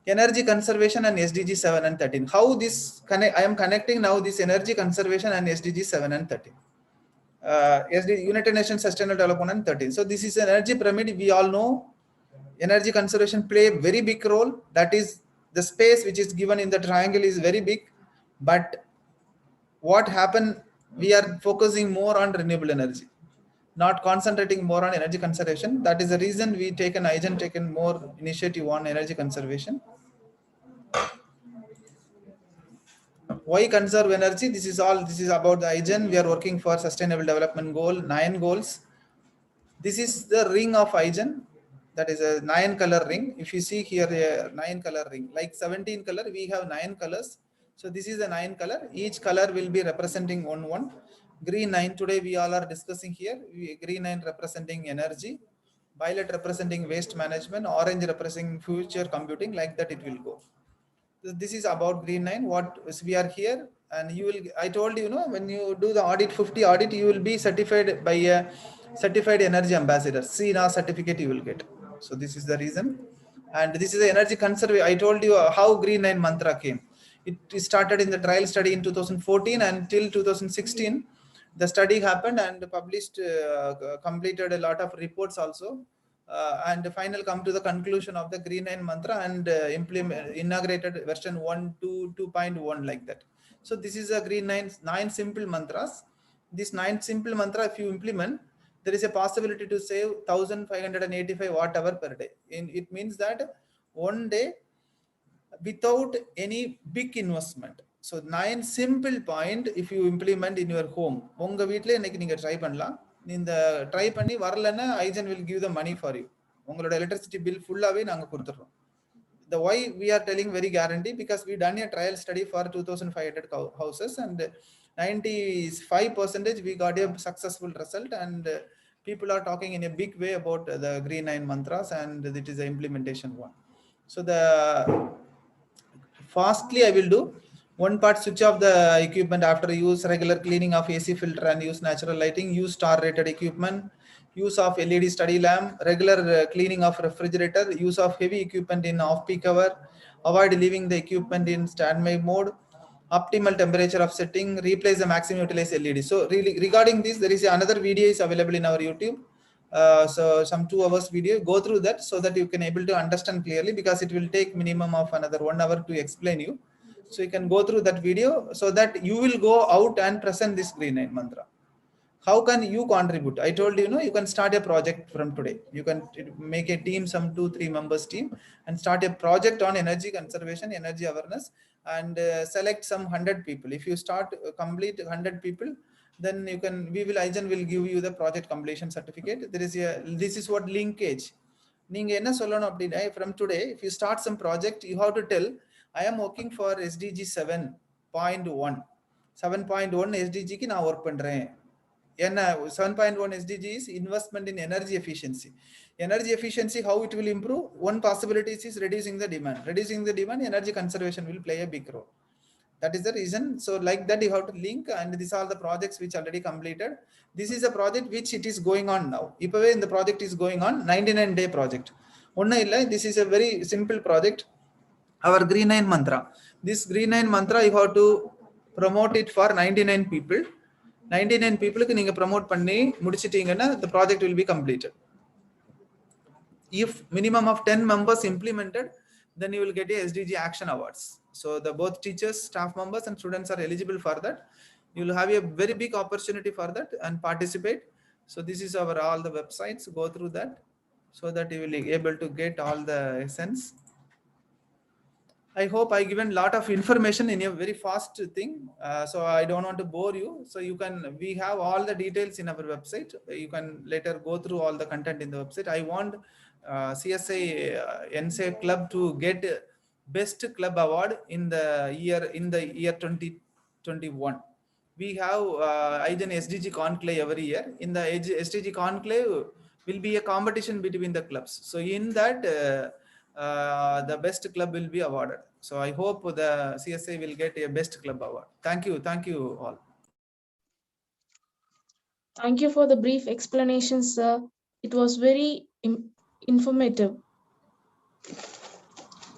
Energy conservation and SDG 7 and 13. How this connect? I am connecting now this energy conservation and SDG 7 and 13. United Nations Sustainable Development and 13. So this is an energy pyramid. We all know energy conservation play a very big role. That is, the space which is given in the triangle is very big. But what happened? We are focusing more on renewable energy, not concentrating more on energy conservation. That is the reason we taken more initiative on energy conservation. Why conserve energy? This is about the IGEN. We are working for sustainable development goal, 9 goals. This is the ring of IGEN. That is a 9-color ring. If you see here a 9-color ring, like 17 color, we have 9 colors. So this is a 9 color. Each color will be representing one. Green 9 today we all are discussing here. Green 9 representing energy, violet representing waste management, orange representing future computing. Like that it will go. This is about green 9. What we are here, and you will, I told you, when you do the audit 50 audit, you will be certified by a certified energy ambassador. CNA certificate you will get. So this is the reason. And this is the energy conservation. I told you how green 9 mantra came. It started in the trial study in 2014 until 2016. The study happened and published, completed a lot of reports also. And final come to the conclusion of the green 9 mantra and inaugurated version 2.1 like that. So this is a green 9 simple mantras. This 9 simple mantra, if you implement, there is a possibility to save 1585 watt-hour per day. It means that one day without any big investment. So 9 simple point, if you implement in your home, உங்க வீட்ல இன்னைக்கு நீங்க try பண்ணலாம். இந்த try பண்ணி வரலன்னா IGEN will give the money for you. உங்களோட electricity bill ஃபுல்லாவே நாங்க கொடுத்துறோம். The why we are telling very guarantee, because we done a trial study for 2500 houses and 95% we got a successful result, and people are talking in a big way about the green 9 mantras, and it is the implementation one. So the fastly I will do one part: switch off the equipment after use, regular cleaning of AC filter and use natural lighting, use star rated equipment, use of LED study lamp, regular cleaning of refrigerator, use of heavy equipment in off peak hour, avoid leaving the equipment in standby mode, optimal temperature of setting, replace the maximum utilized LED. So really regarding this, there is another video is available in our YouTube. So some 2 hours video, go through that so that you can able to understand clearly, because it will take minimum of another 1 hour to explain you. So you can go through that video so that you will go out and present this green 9 mantra. How can you contribute? I told you, you can start a project from today. You can make a team, some 2-3 members team, and start a project on energy conservation, energy awareness, and select some 100 people. If you start complete 100 people, then you can, IGEN will give you the project completion certificate. This is what linkage. From today, if you start some project, you have to tell, I am working for SDG 7.1. 7.1 SDG ki na work pandren. 7.1 SDG is investment in energy efficiency. Energy efficiency, how it will improve? One possibility is reducing the demand. Reducing the demand, energy conservation will play a big role. That is the reason. So like that, you have to link, and these are the projects which already completed. This is a project which it is going on now. In the project is going on 99-day project. This is a very simple project. Our Green 9 mantra. This Green 9 mantra, you have to promote it for 99 people. 99 people ku neenga promote panni mudichittingana, the project will be completed. If minimum of 10 members implemented, then you will get a SDG action awards. So the both teachers, staff members and students are eligible for that. You will have a very big opportunity for that and participate. So this is our all the websites, go through that so that you will be able to get all the essence. I hope I given lot of information in a very fast thing. So I don't want to bore you. So we have all the details in our website. You can later go through all the content in the website. I want CSI ENSAV club to get best club award in the year 2021. We have IGEN SDG conclave every year. In the SDG conclave will be a competition between the clubs. So in that the best club will be awarded. So I hope the CSI will get a best club award. Thank you all. Thank you for the brief explanation, sir. It was very informative.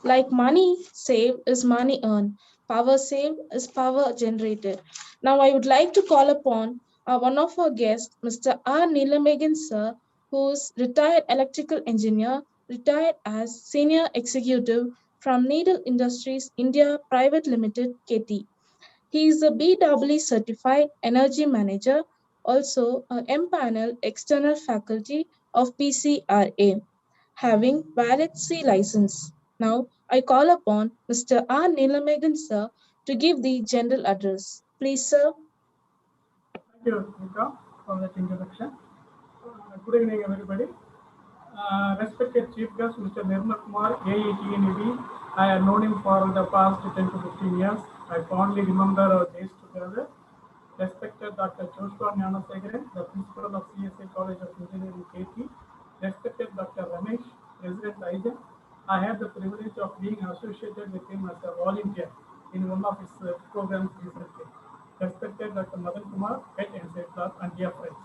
Like money saved is money earned. Power saved is power generated. Now I would like to call upon one of our guests, Mr. R. Neelamegan, sir, who's retired electrical engineer, retired as senior executive from Needle Industries India Private Limited, KT. He is a BEE certified energy manager, also a M-panel external faculty of PCRA, having valid C license. Now, I call upon Mr. R. Neelamegan, sir, to give the general address. Please, sir. Thank you, Nika, for that introduction. Good evening, everybody. Respected Chief Guest, Mr. Nirmal Kumar, AET. I have known him for the past 10 to 15 years. I fondly remember our days together. Respected Dr. Joshua Gnanasegaran, the Principal of CSI College of Engineering, KT. Respected Dr. Ramesh, President IGEN. I had the privilege of being associated with him as a volunteer in one of his programs recently. Respected Dr. Madan Kumar, Head ENSAV Club, and dear friends.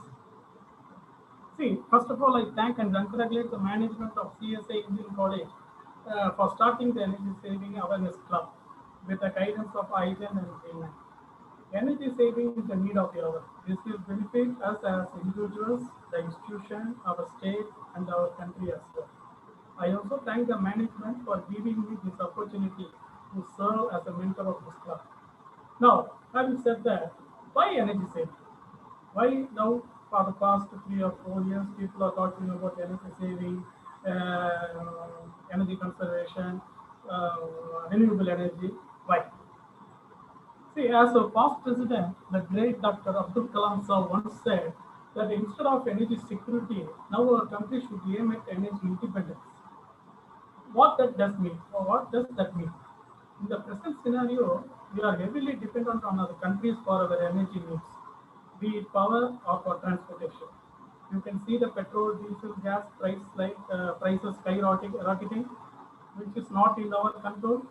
See, first of all, I thank and congratulate the management of CSI Engineering College for starting the Energy Saving Awareness Club with the guidance of IGEN and Green. Energy saving is the need of the hour. This will benefit us as individuals, the institution, our state, and our country as well. I also thank the management for giving me this opportunity to serve as a mentor of this club. Now, having said that, why energy saving? Why now, for the past 3 or 4 years, people are talking about energy saving, energy conservation, renewable energy? Why? See, as a past president, the great Dr. Abdul Kalam sir once said that instead of energy security, now our country should aim at energy independence. What that does mean, or what does that mean? In the present scenario, we are heavily dependent on other countries for our energy needs, be it power or for transportation. You can see the petrol, diesel, gas prices skyrocketing, which is not in our control.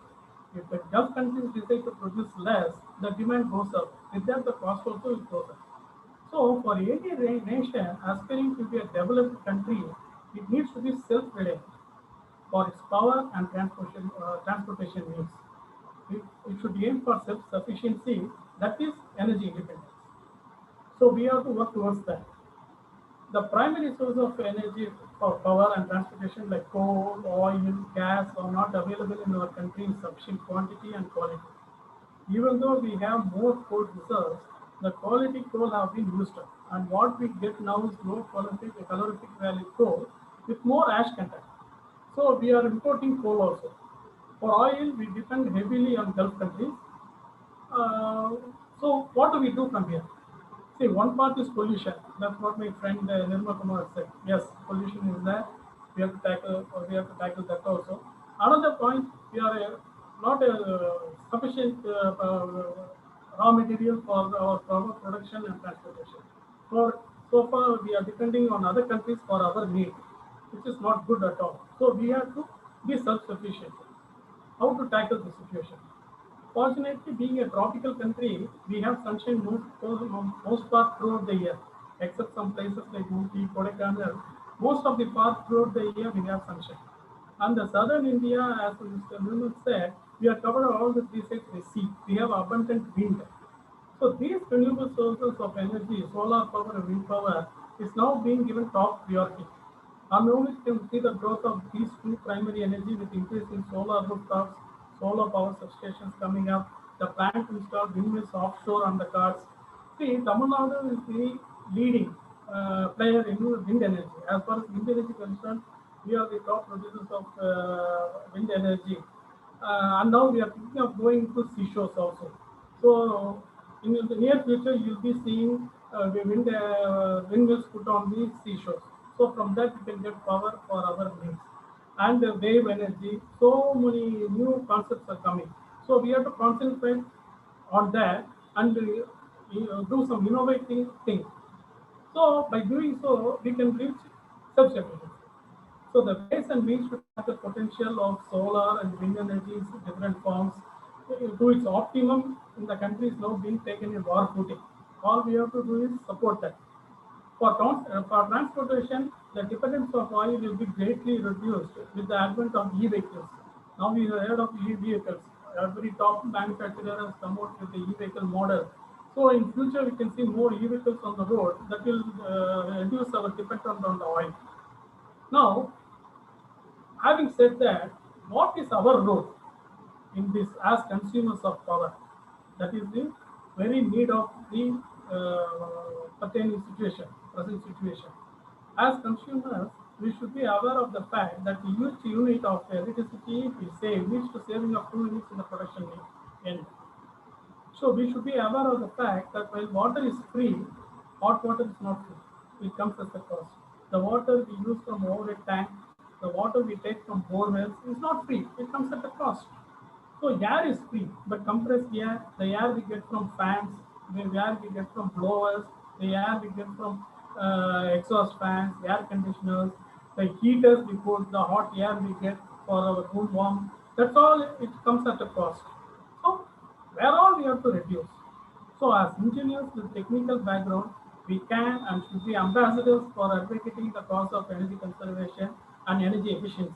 If the Gulf countries decide to produce less, the demand goes up. With that, the cost also will go up. So, for any nation aspiring to be a developed country, it needs to be self-reliant for its power and transportation needs. It should aim for self-sufficiency, that is energy independence. So, we have to work towards that. The primary source of energy for power and transportation like coal, oil, gas are not available in our country in sufficient quantity and quality. Even though we have more coal reserves, the quality coal have been used up, and what we get now is low calorific value coal with more ash content. So we are importing coal also. For oil, we depend heavily on Gulf countries. So what do we do from here? See, one part is pollution. That's what my friend Nirmal Kumar said. Yes, pollution is there. We have to tackle that also. Another point, we are not sufficient raw material for our power production and transportation. So far, we are depending on other countries for our needs, which is not good at all. So we have to be self-sufficient. How to tackle the situation? Fortunately, being a tropical country, we have sunshine most part throughout the year, except some places like Ooty, Kodaikanal. Most of the part throughout the year we have sunshine. And the southern India, as Mr. Nirmal said, we are covered all the three sides by sea. We have abundant wind. So these renewable sources of energy, solar power and wind power, is now being given top priority. And now we can see the growth of these two primary energy with increase in solar rooftops, solar power substations coming up, the plan to install windmills offshore on the cards. See, Tamil Nadu is the leading player in wind energy. As far as wind energy concerned, we are the top producers of wind energy. And now we are thinking of going to seashores also. So in the near future, you'll be seeing windmills put on the seashores. So from that, we can get power for our needs. And the wave energy, so many new concepts are coming. So we have to concentrate on that and do some innovative things. So by doing so, we can reach self-sufficiency. So the ways and means to tap the potential of solar and wind energy in different forms to its optimum in the country is now being taken in war footing. All we have to do is support that. For transportation, the dependence of oil will be greatly reduced with the advent of e-vehicles. Now we have heard of e-vehicles. Every top manufacturer has come out with the e-vehicle model. So in future, we can see more e-vehicles on the road that will reduce our dependence on the oil. Now, having said that, what is our role in this as consumers of power? That is the very need of the pertaining situation, present situation. As consumers, we should be aware of the fact that each unit of electricity we save leads to saving of 2 units in the production end. So we should be aware of the fact that while water is free, hot water is not free. It comes as a cost. The water we use from over a tank, the water we take from bore wells is not free. It comes at a cost. So air is free, but compressed air, the air we get from fans, the air we get from blowers, the air we get from exhaust fans, air conditioners, the heaters we put, the hot air we get for our room warm. That's all. It comes at a cost. So where all we have to reduce. So as engineers with technical background, we can and should be ambassadors for advocating the cause of energy conservation and energy efficiency,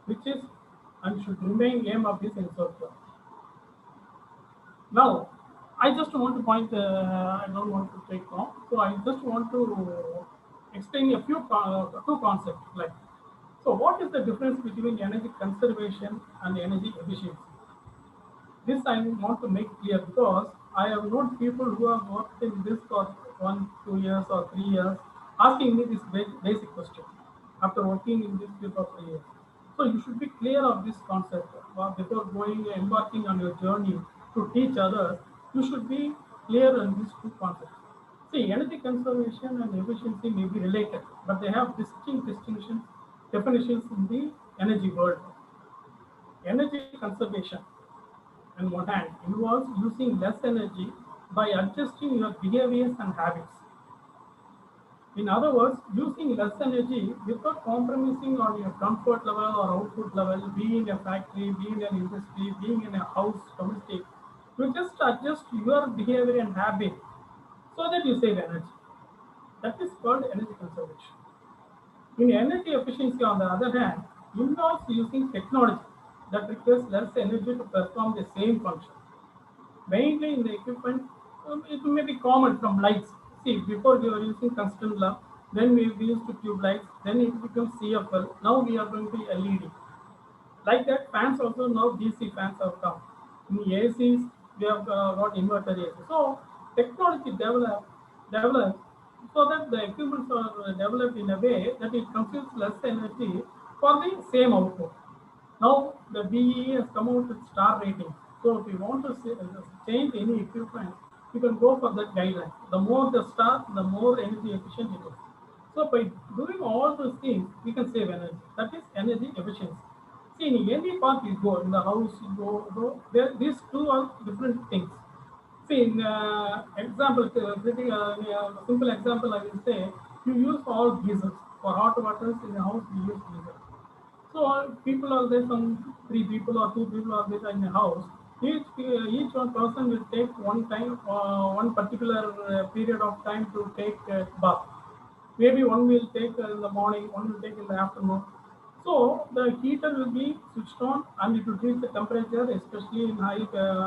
which is and should remain aim of this ENSAV. Now, I just want to point, I don't want to take long, so I just want to explain a few two concepts. Like, so what is the difference between energy conservation and energy efficiency? This I want to make clear because I have known people who have worked in this for 1, 2 years or 3 years asking me this basic question after working in this field for 3 years. So you should be clear of this concept before embarking on your journey to teach others. You should be clear on these two concepts. See, energy conservation and efficiency may be related, but they have distinct definitions in the energy world. Energy conservation, on one hand, involves using less energy by adjusting your behaviors and habits. In other words, using less energy without compromising on your comfort level or output level, being in a factory, being in an industry, being in a house, domestic, you just adjust your behavior and habit so that you save energy. That is called energy conservation. In energy efficiency, on the other hand, involves using technology that requires less energy to perform the same function. Mainly in the equipment, it may be common from lights. See, before we were using tungsten lamp, then we used to tube lights, then it becomes CFL. Now we are going to LED. Like that, fans also now DC fans have come. In the ACs, we have got inverter AC. So technology developed so that the equipments are developed in a way that it consumes less energy for the same output. Now the BEE has come out with star rating. So if you want to change any equipment, you can go for that guideline. The more the star, the more energy efficient it is. So by doing all those things, we can save energy. That is energy efficiency. See, in any part you go, in the house you go these two are different things. See, in example, simple example, I will say, you use all geysers. For hot waters in the house, we use geysers. So people are there, some 3 people or 2 people are there in a house. Each one person will take one particular period of time to take a bath. Maybe one will take in the morning, one will take in the afternoon. So the heater will be switched on and it will reach the temperature, especially in high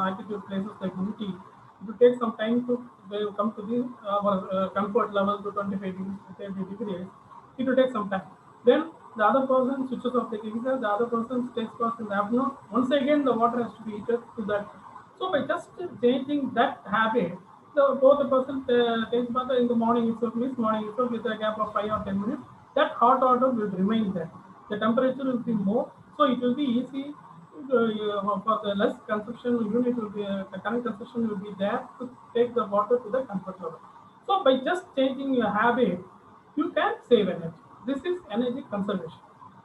altitude places like Ooty. It will take some time to come to the comfort level to 25 degrees, 30 degrees. It will take some time. Then the other person switches off the geyser, the other person takes bath in the afternoon. Once again, the water has to be heated to that. So by just changing that habit, both the person takes bath in the morning itself, means morning itself with a gap of 5 or 10 minutes, that hot water will remain there. The temperature will be more, so it will be easy for the less consumption unit will be the current consumption will be there to take the water to the comfort level. So by just changing your habit, you can save energy. This is energy conservation.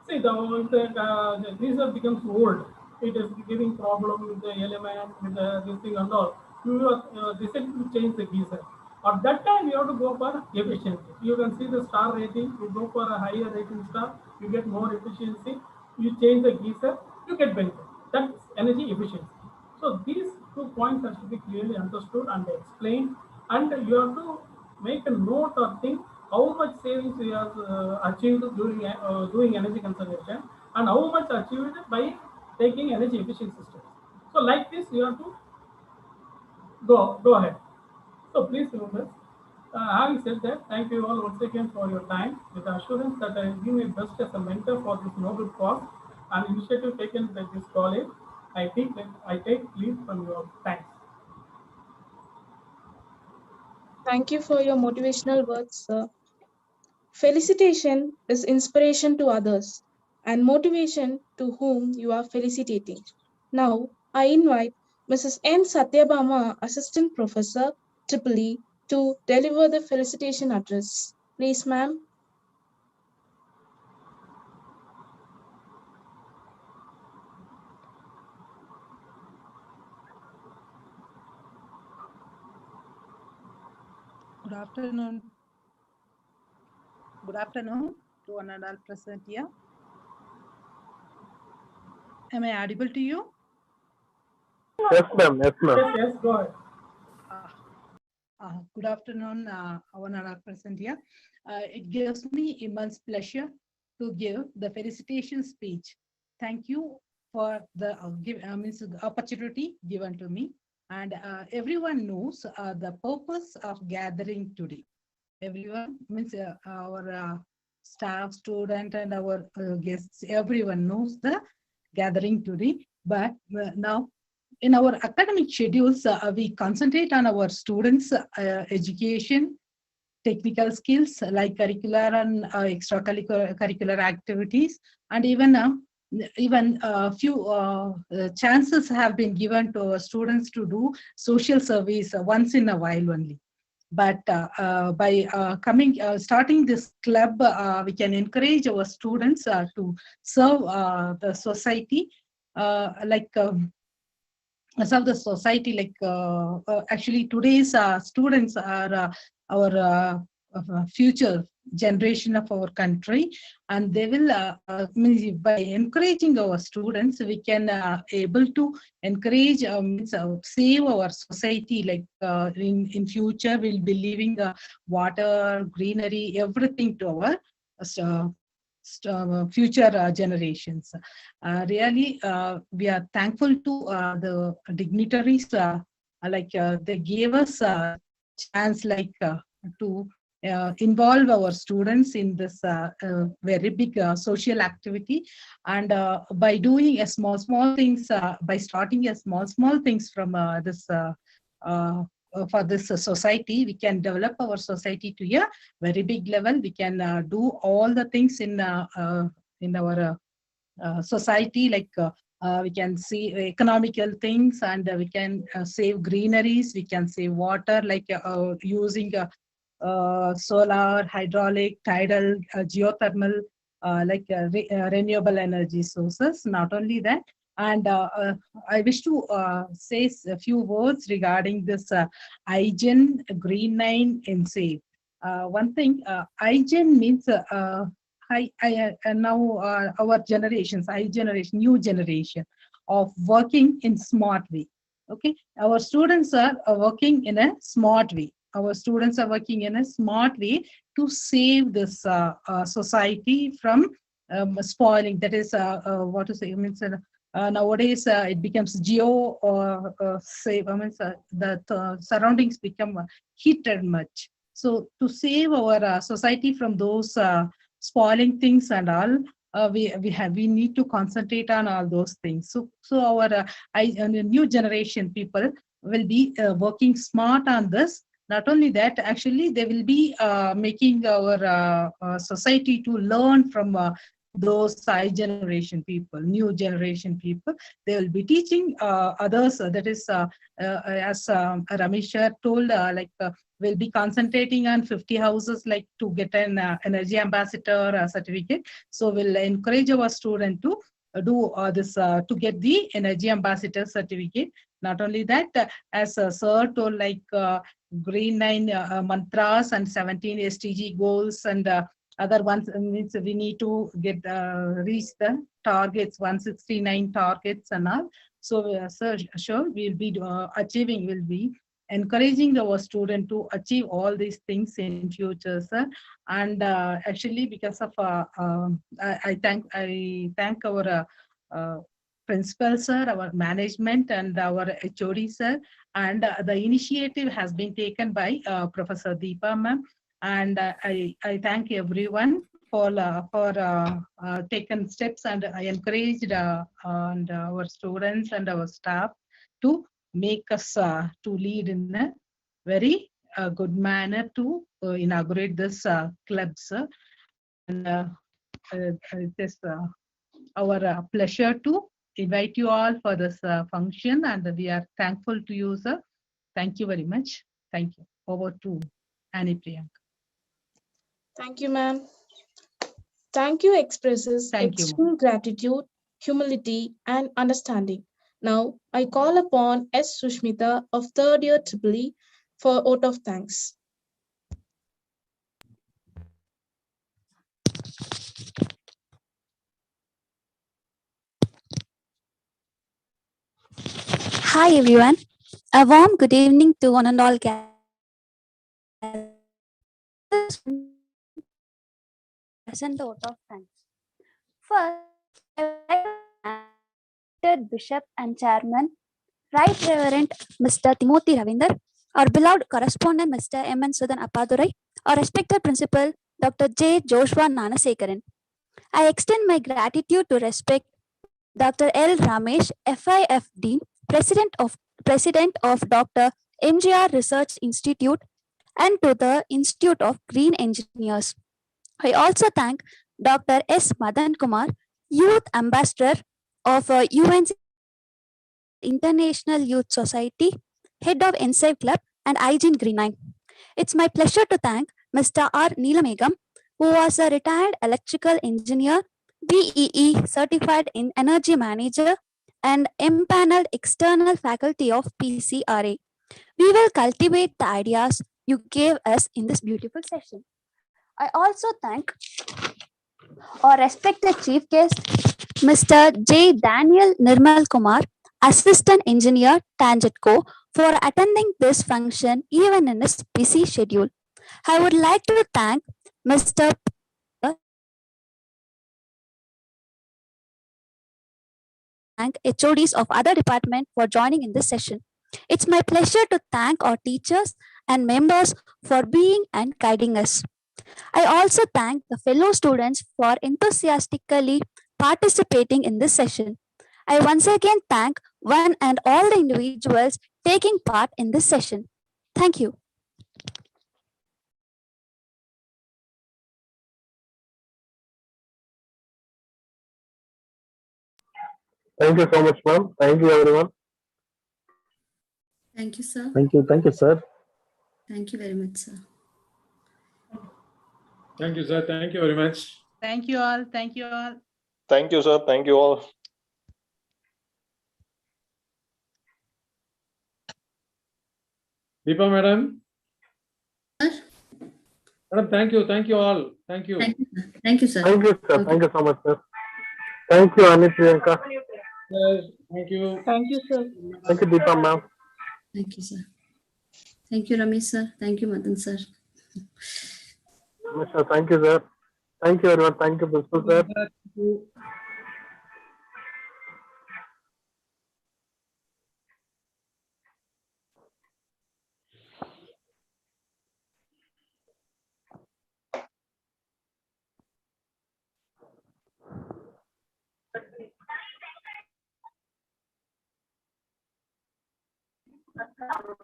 See, the geyser becomes old. It is giving problem with the element, with this thing and all. You decide to change the geyser. At that time, you have to go for efficiency. You can see the star rating. You go for a higher rating star, you get more efficiency. You change the geyser, you get benefit. That's energy efficiency. So these 2 points has to be clearly understood and explained, and you have to make a note or think how much savings we have achieved during doing energy conservation and how much achieved by taking energy efficient systems. So like this, you have to go ahead. So please remember. Having said that, thank you all once again for your time. With the assurance that I will do my best as a mentor for this noble cause and initiative taken by this college, I think that I take leave from your thanks. Thank you for your motivational words, sir. Felicitation is inspiration to others and motivation to whom you are felicitating. Now, I invite Mrs. N. Satyabama, Assistant Professor, Triple E, to deliver the felicitation address. Please, ma'am. Good afternoon. Good afternoon to one and all present here. Am I audible to you? Yes, ma'am. Yes, ma'am. Yes, go ahead. Good afternoon, one and all present here. It gives me immense pleasure to give the felicitation speech. Thank you for the opportunity given to me. And everyone knows the purpose of gathering today. Everyone means our staff, student, and our guests. Everyone knows the gathering today. But now, in our academic schedules, we concentrate on our students' education, technical skills like curricular and extracurricular activities, and even a few chances have been given to students to do social service once in a while only. But by starting this club, we can encourage our students to serve the society, serve the society. Actually, today's students are our future generation of our country, and they will by encouraging our students, we can able to encourage save our society. In future, we'll be leaving water, greenery, everything to our future generations. Really, we are thankful to the dignitaries. They gave us a chance to involve our students in this very big social activity, and by doing a small things, by starting a small things from this for this society, we can develop our society to a very big level. We can do all the things in our society, we can see economical things, and we can save greeneries, we can save water, using solar, hydraulic, tidal, geothermal, renewable energy sources. Not only that, and I wish to say a few words regarding this IGEN Green 9 ENSAV. One thing, IGEN means now our generations, new generation of working in smart way. Okay, our students are working in a smart way. Our students are working in a smart way to save this society from spoiling. That is what to say. I mean, nowadays it becomes geo or save. I mean, the surroundings become heated much. So to save our society from those spoiling things and all, we need to concentrate on all those things. So our new generation people will be working smart on this. Not only that, actually, they will be making our society to learn from those generation people, new generation people. They will be teaching others. That is, as Ramesh told, we'll be concentrating on 50 houses, like to get an energy ambassador certificate. So we'll encourage our student to do this to get the energy ambassador certificate. Not only that, as Sir told, like Green 9 mantras and 17 SDG goals and other ones, means we need to get reach the targets, 169 targets and all. So sir, sure, we'll be achieving, we'll be encouraging our student to achieve all these things in future, sir. And actually, because of I thank our principal, sir, our management, and our HOD, sir. And the initiative has been taken by Professor Deepa, ma'am. And I thank everyone for taking steps, and I encouraged and our students and our staff to make us to lead in a very good manner to inaugurate this club, sir. And it is our pleasure to invite you all for this function, and we are thankful to you, sir. Thank you very much. Thank you. Over to Annie Priyanka. Thank you, ma'am. Thank you expresses extreme gratitude, humility, and understanding. Now, I call upon S. Sushmita of 3rd year EEE for vote of thanks. Hi everyone. A warm good evening to one and all gathered. Present the vote of thanks. First, I would like to thank Bishop and Chairman, Right Reverend Mr. Timothy Ravinder, our beloved correspondent Mr. M.N. Sudan Appadurai, our respected principal Dr. J. Joshua Nanasekaran. I extend my gratitude to respect Dr. L. Ramesh, FIFD, President of Dr. MGR Research Institute, and to the Institute of Green Engineers. I also thank Dr. S. Madan Kumar, Youth Ambassador of UN's International Youth Society, Head of ENSAV Club, and IGEN Green 9. It's my pleasure to thank Mr. R. Neelamegam, who was a retired electrical engineer, BEE certified in energy manager, and empaneled external faculty of PCRA. We will cultivate the ideas you gave us in this beautiful session. I also thank our respected chief guest, Mr. J. Daniel Nirmal Kumar, Assistant Engineer, Tangentco, for attending this function even in his busy schedule. I would like to thank Mr. Thank HODs of other departments for joining in this session. It's my pleasure to thank our teachers and members for being and guiding us. I also thank the fellow students for enthusiastically participating in this session. I once again thank one and all the individuals taking part in this session. Thank you. Thank you so much, ma'am. Thank you, everyone. Thank you, sir. Thank you, sir. Thank you very much, sir. Thank you, sir. Thank you very much. Thank you all. Thank you all. Thank you, sir. Thank you all. Deepa, madam. Madam, thank you. Thank you all. Thank you. Thank you, sir. Thank you, sir. Okay. Thank you so much, sir. Thank you, Annie Priyanka. Yes, thank you. Thank you, sir. Thank you, Deepa, ma'am. Thank you, sir. Thank you, Ramesh, sir. Thank you, Madan, sir. Sir, thank you, sir. Thank you very much. Thank you, Principal sir.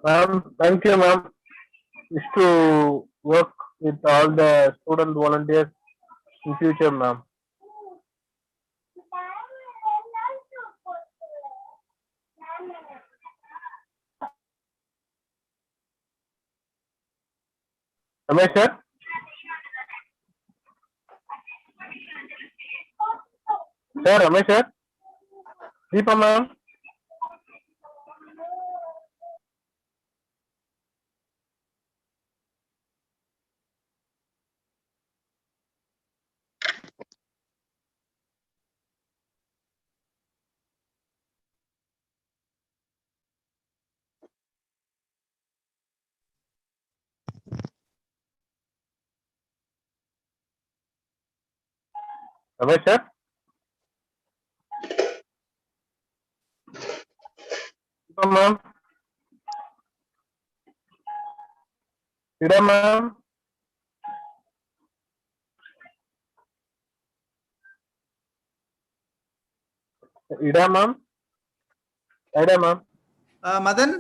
Ma'am, thank you, ma'am. Is to work with all the student volunteers in future, ma'am. Ramesh sir? Sir, Ramesh sir? Deepa ma'am? Ramesh sir? Deepa ma'am? Ida ma'am? Ida ma'am? Ida ma'am? Madan?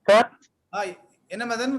Sir? Hi. என்ன மதன்